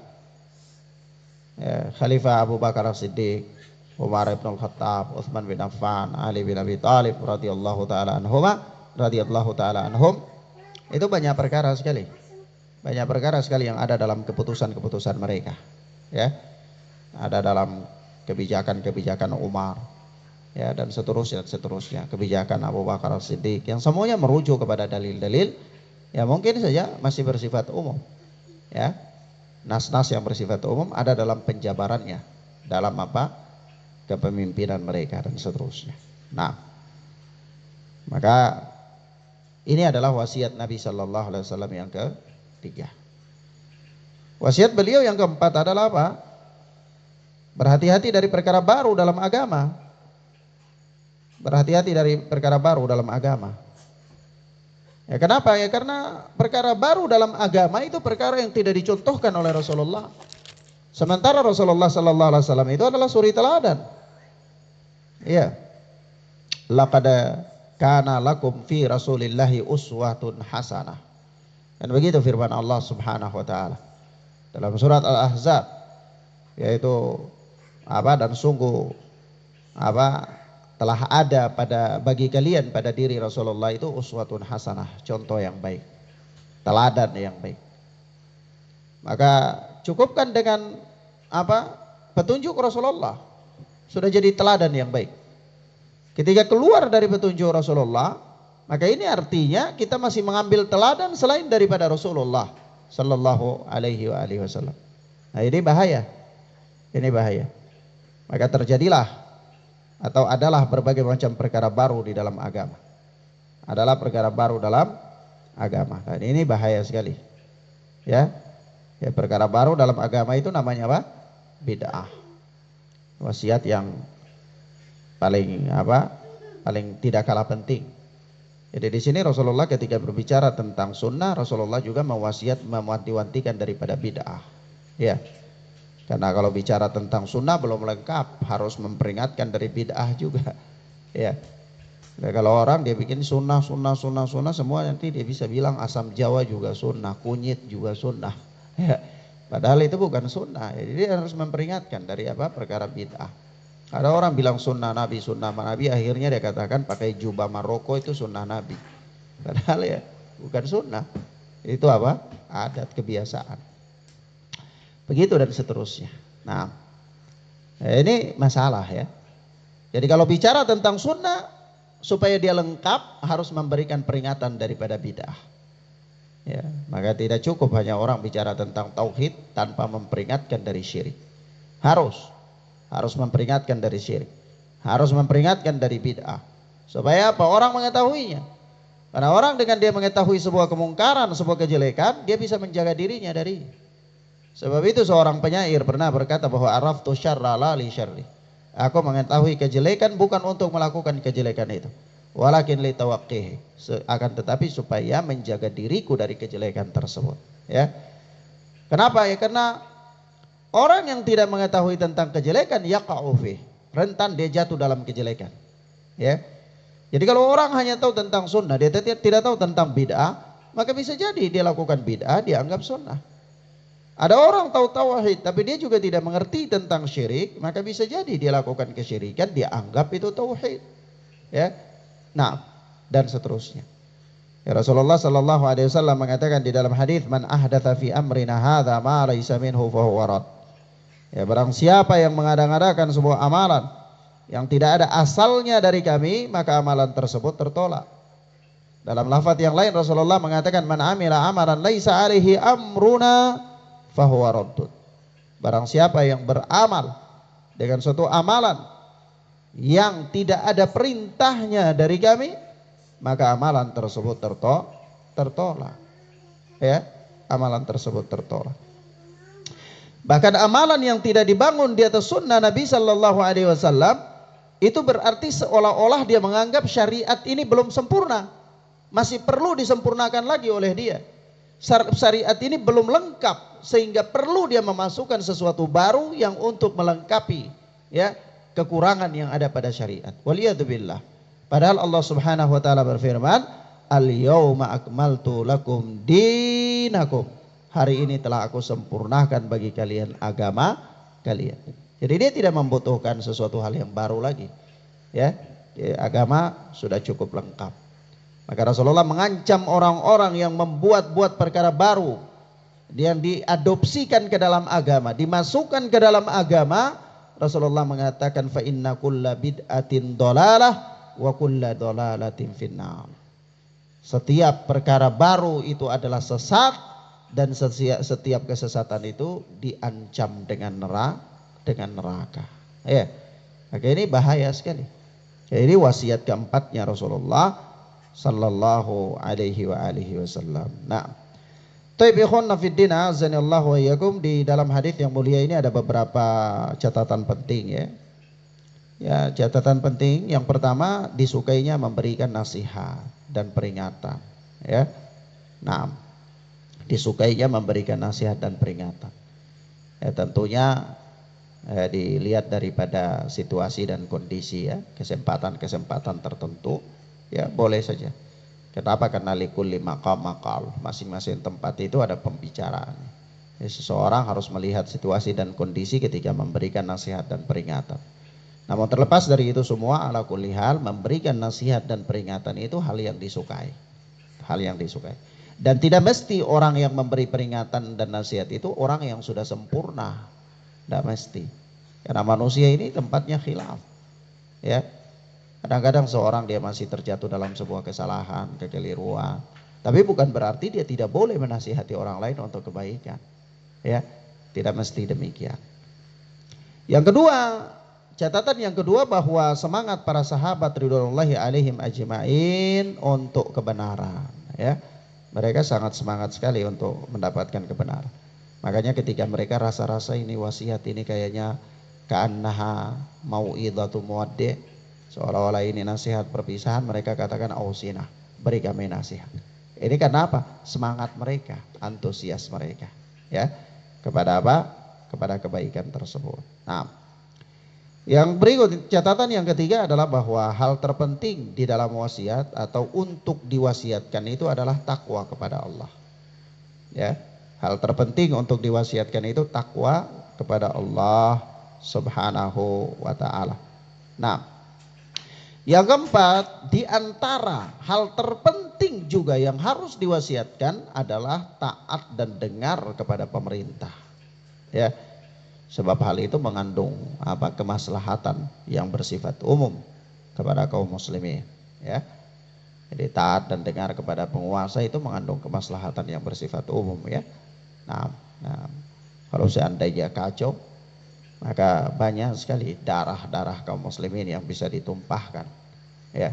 ya, Khalifah Abu Bakar As-Siddiq, Umar bin Khattab, Utsman bin Affan, Ali bin Abi Thalib radhiyallahu taala anhum, itu banyak perkara sekali. Banyak perkara sekali yang ada dalam keputusan-keputusan mereka. Ya. Ada dalam kebijakan-kebijakan Umar, ya, dan seterusnya. Kebijakan Abu Bakar As-Siddiq yang semuanya merujuk kepada dalil-dalil ya mungkin saja masih bersifat umum. Ya. Nas-nas yang bersifat umum ada dalam penjabarannya. Dalam apa? Kepemimpinan mereka dan seterusnya. Nah, maka ini adalah wasiat Nabi Sallallahu Alaihi Wasallam yang ketiga. Wasiat beliau yang keempat adalah apa? Berhati-hati dari perkara baru dalam agama. Berhati-hati dari perkara baru dalam agama. Ya, kenapa? Ya karena perkara baru dalam agama itu perkara yang tidak dicontohkan oleh Rasulullah. Sementara Rasulullah Sallallahu Alaihi Wasallam itu adalah suri teladan. Ya, laqad kana lakum fi Rasulillahi uswatun hasanah. Dan begitu firman Allah Subhanahu wa taala dalam surat Al-Ahzab, yaitu apa? Dan sungguh apa? Telah ada bagi kalian pada diri Rasulullah itu uswatun hasanah, contoh yang baik, teladan yang baik. Maka cukupkan dengan apa? Petunjuk Rasulullah. Sudah jadi teladan yang baik. Ketika keluar dari petunjuk Rasulullah, maka ini artinya kita masih mengambil teladan selain daripada Rasulullah Sallallahu Alaihi Wasallam. Nah, ini bahaya. Ini bahaya. Maka terjadilah atau adalah berbagai macam perkara baru di dalam agama. Adalah perkara baru dalam agama. Dan ini bahaya sekali. Ya. Ya, perkara baru dalam agama itu namanya apa? Bid'ah. Wasiat yang paling apa? Paling tidak kalah penting. Jadi di sini Rasulullah ketika berbicara tentang sunnah, Rasulullah juga mewanti-wantikan daripada bid'ah. Ya. Karena kalau bicara tentang sunnah belum lengkap, harus memperingatkan dari bid'ah juga. Ya. Nah, kalau orang dia bikin sunnah semua, nanti dia bisa bilang asam jawa juga sunnah, kunyit juga sunnah. Ya. Padahal itu bukan sunnah. Jadi dia harus memperingatkan dari apa? Perkara bid'ah. Ada orang bilang sunnah Nabi, akhirnya dia katakan pakai jubah Maroko itu sunnah Nabi. Padahal ya bukan sunnah. Itu apa? Adat, kebiasaan. Begitu dan seterusnya. Nah, ini masalah ya. Jadi kalau bicara tentang sunnah, supaya dia lengkap harus memberikan peringatan daripada bid'ah. Ya, maka tidak cukup hanya orang bicara tentang tauhid tanpa memperingatkan dari syirik. Harus memperingatkan dari syirik. Harus memperingatkan dari bid'ah. Supaya apa? Orang mengetahuinya. Karena orang dengan dia mengetahui sebuah kemungkaran, sebuah kejelekan, dia bisa menjaga dirinya dari. Sebab itu seorang penyair pernah berkata bahwa araftu syarra la li syarri. Aku mengetahui kejelekan bukan untuk melakukan kejelekan itu. Walakin li tawaqqihi. Akan tetapi supaya menjaga diriku dari kejelekan tersebut. Ya. Kenapa ya? Karena orang yang tidak mengetahui tentang kejelekan yaqa'u fi, rentan dia jatuh dalam kejelekan. Ya. Jadi kalau orang hanya tahu tentang sunnah, dia tidak tahu tentang bid'ah, maka bisa jadi dia lakukan bid'ah dianggap sunnah. Ada orang tahu tauhid tapi dia juga tidak mengerti tentang syirik, maka bisa jadi dia lakukan kesyirikan, dia anggap itu tauhid. Ya. Nah, dan seterusnya. Ya, Rasulullah sallallahu alaihi wasallam mengatakan di dalam hadis, "Man ahdatsa fi amrina hadza ma laysa minhu fa huwa rad." Ya, barang siapa yang mengada-ngadakan sebuah amalan yang tidak ada asalnya dari kami, maka amalan tersebut tertolak. Dalam lafaz yang lain Rasulullah mengatakan, "Man amila amalan laisa alaihi amruna fahuwa raddun." Barang siapa yang beramal dengan suatu amalan yang tidak ada perintahnya dari kami, maka amalan tersebut tertolak. Ya, amalan tersebut tertolak. Bahkan amalan yang tidak dibangun di atas sunnah Nabi sallallahu alaihi wasallam, itu berarti seolah-olah dia menganggap syariat ini belum sempurna, masih perlu disempurnakan lagi oleh dia. Syariat ini belum lengkap sehingga perlu dia memasukkan sesuatu baru yang untuk melengkapi ya kekurangan yang ada pada syariat. Waliyadzubillah. Padahal Allah Subhanahu wa taala berfirman, "Al-yauma akmaltu lakum dinakum." Hari ini telah aku sempurnakan bagi kalian agama kalian. Jadi dia tidak membutuhkan sesuatu hal yang baru lagi. Ya, agama sudah cukup lengkap. Maka Rasulullah mengancam orang-orang yang membuat-buat perkara baru yang diadopsikan ke dalam agama, dimasukkan ke dalam agama. Rasulullah mengatakan, "Fa inna kulla bid'atin dhalalah wa kulla dhalalatin finnar." Setiap perkara baru itu adalah sesat, dan setiap kesesatan itu diancam dengan neraka. Ya. Maka ini bahaya sekali. Jadi wasiat keempatnya Rasulullah sallallahu alaihi wasallam. Nah, taib ikhwan fiddin azanillahu wa iyyakum, di dalam hadis yang mulia ini ada beberapa catatan penting ya. Ya, catatan penting yang pertama, disukainya memberikan nasihat dan peringatan ya. Nah, disukainya memberikan nasihat dan peringatan. Ya, tentunya dilihat daripada situasi dan kondisi ya, kesempatan tertentu ya boleh saja. Kenapa? Karena likulli maqam maqal, masing-masing tempat itu ada pembicaraan. Ya, seseorang harus melihat situasi dan kondisi ketika memberikan nasihat dan peringatan. Namun terlepas dari itu semua, ala kulli hal, memberikan nasihat dan peringatan itu hal yang disukai. Hal yang disukai. Dan tidak mesti orang yang memberi peringatan dan nasihat itu orang yang sudah sempurna. Tidak mesti. Karena manusia ini tempatnya khilaf. Ya. Kadang-kadang seorang dia masih terjatuh dalam sebuah kesalahan, kekeliruan. Tapi bukan berarti dia tidak boleh menasihati orang lain untuk kebaikan. Ya. Tidak mesti demikian. Yang kedua, catatan yang kedua, bahwa semangat para sahabat ridwanullahi alaihim ajma'in untuk kebenaran. Ya. Mereka sangat semangat sekali untuk mendapatkan kebenaran. Makanya ketika mereka rasa-rasa ini wasiat ini kayaknya ka'annaha mau'idhatu muwaddi', seolah-olah ini nasihat perpisahan, mereka katakan ausina, beri kami nasihat. Ini karena apa? Semangat mereka, antusias mereka ya kepada apa? kepada kebaikan tersebut. Nah, yang berikut, catatan yang ketiga adalah bahwa hal terpenting di dalam wasiat atau untuk diwasiatkan itu adalah takwa kepada Allah. Ya, hal terpenting untuk diwasiatkan itu takwa kepada Allah Subhanahu wa taala. Nah, yang keempat, di antara hal terpenting juga yang harus diwasiatkan adalah taat dan dengar kepada pemerintah. Ya. Sebab hal itu mengandung kemaslahatan yang bersifat umum kepada kaum muslimin, ya. Jadi taat dan dengar kepada penguasa itu mengandung kemaslahatan yang bersifat umum, ya. Nah, kalau seandainya kacau, maka banyak sekali darah-darah kaum muslimin yang bisa ditumpahkan, ya.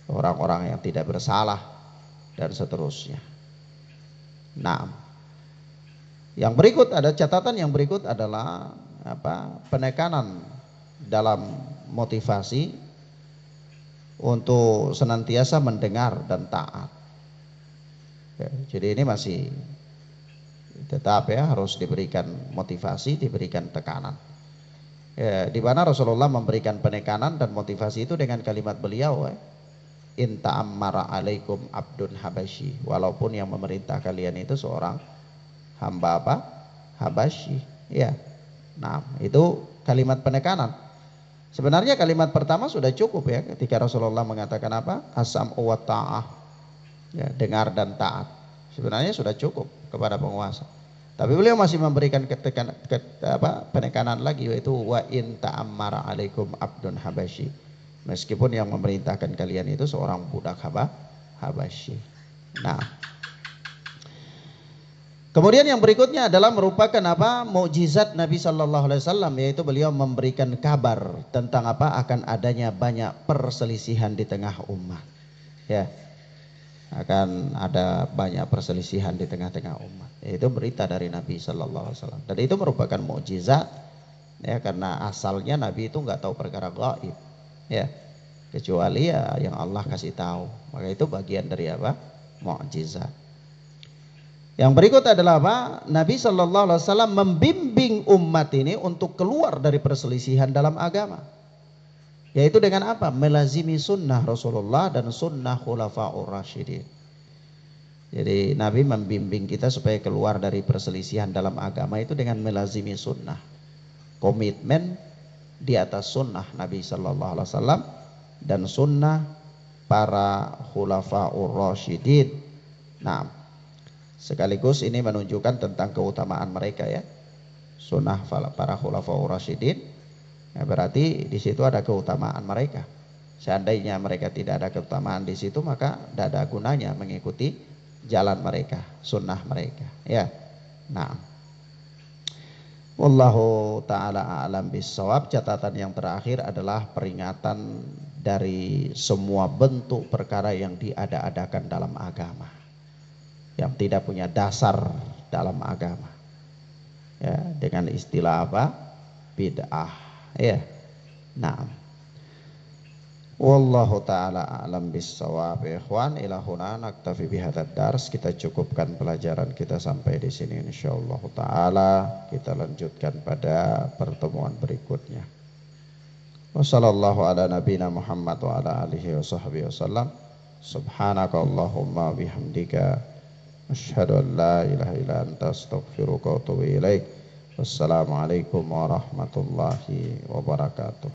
Orang-orang yang tidak bersalah dan seterusnya. Nah, yang berikut, ada catatan yang berikut adalah penekanan dalam motivasi untuk senantiasa mendengar dan taat. Ya, jadi ini masih tetap harus diberikan motivasi, diberikan tekanan. Ya, di mana Rasulullah memberikan penekanan dan motivasi itu dengan kalimat beliau, in ta'ammara alaikum abdun habasyi, walaupun yang memerintah kalian itu seorang hamba Habasyi, ya. Nah, itu kalimat penekanan. Sebenarnya kalimat pertama sudah cukup, ya, ketika Rasulullah mengatakan as-sam'u wa ta'ah, ya, dengar dan taat. Sebenarnya sudah cukup kepada penguasa. Tapi beliau masih memberikan penekanan lagi, yaitu wa in ta'ammara alaikum abdun habasyi, meskipun yang memerintahkan kalian itu seorang budak Habasyi. Nah, kemudian yang berikutnya adalah merupakan mukjizat Nabi Shallallahu Alaihi Wasallam, yaitu beliau memberikan kabar tentang akan adanya banyak perselisihan di tengah umat. Ya, akan ada banyak perselisihan di tengah-tengah umat. Itu berita dari Nabi Shallallahu Alaihi Wasallam. Dan itu merupakan mukjizat, ya, karena asalnya Nabi itu nggak tahu perkara gaib, ya, kecuali yang Allah kasih tahu. Maka itu bagian dari mukjizat. Yang berikut adalah Nabi Shallallahu Alaihi Wasallam membimbing umat ini untuk keluar dari perselisihan dalam agama, yaitu dengan melazimi sunnah Rasulullah dan sunnah khulafaur rasyidin. Jadi Nabi membimbing kita supaya keluar dari perselisihan dalam agama itu dengan melazimi sunnah, komitmen di atas sunnah Nabi Shallallahu Alaihi Wasallam dan sunnah para khulafaur rasyidin. Nah, sekaligus ini menunjukkan tentang keutamaan mereka, ya, sunnah para khulafaur rasyidin. Ya, berarti di situ ada keutamaan mereka. Seandainya mereka tidak ada keutamaan di situ, maka tidak ada gunanya mengikuti jalan mereka, sunnah mereka, ya. Nah, wallahu taala a'lam bissawab. Catatan yang terakhir adalah peringatan dari semua bentuk perkara yang diada-adakan dalam agama, yang tidak punya dasar dalam agama, ya, dengan istilah bid'ah, ya. Nah, wallahu taala a'lam bissawab. Ikhwan, ila huna naktafi bihadzal dars. Kita cukupkan pelajaran kita sampai di sini, insyaallah taala. Kita lanjutkan pada pertemuan berikutnya. Wassallallahu ala nabiyina Muhammad wa ala alihi washabbihi wasallam. Subhanakallahumma bihamdika asyhadu an la ilaha illa anta astaghfiruka wa atubu ilaik. Wassalamualaikum warahmatullahi wabarakatuh.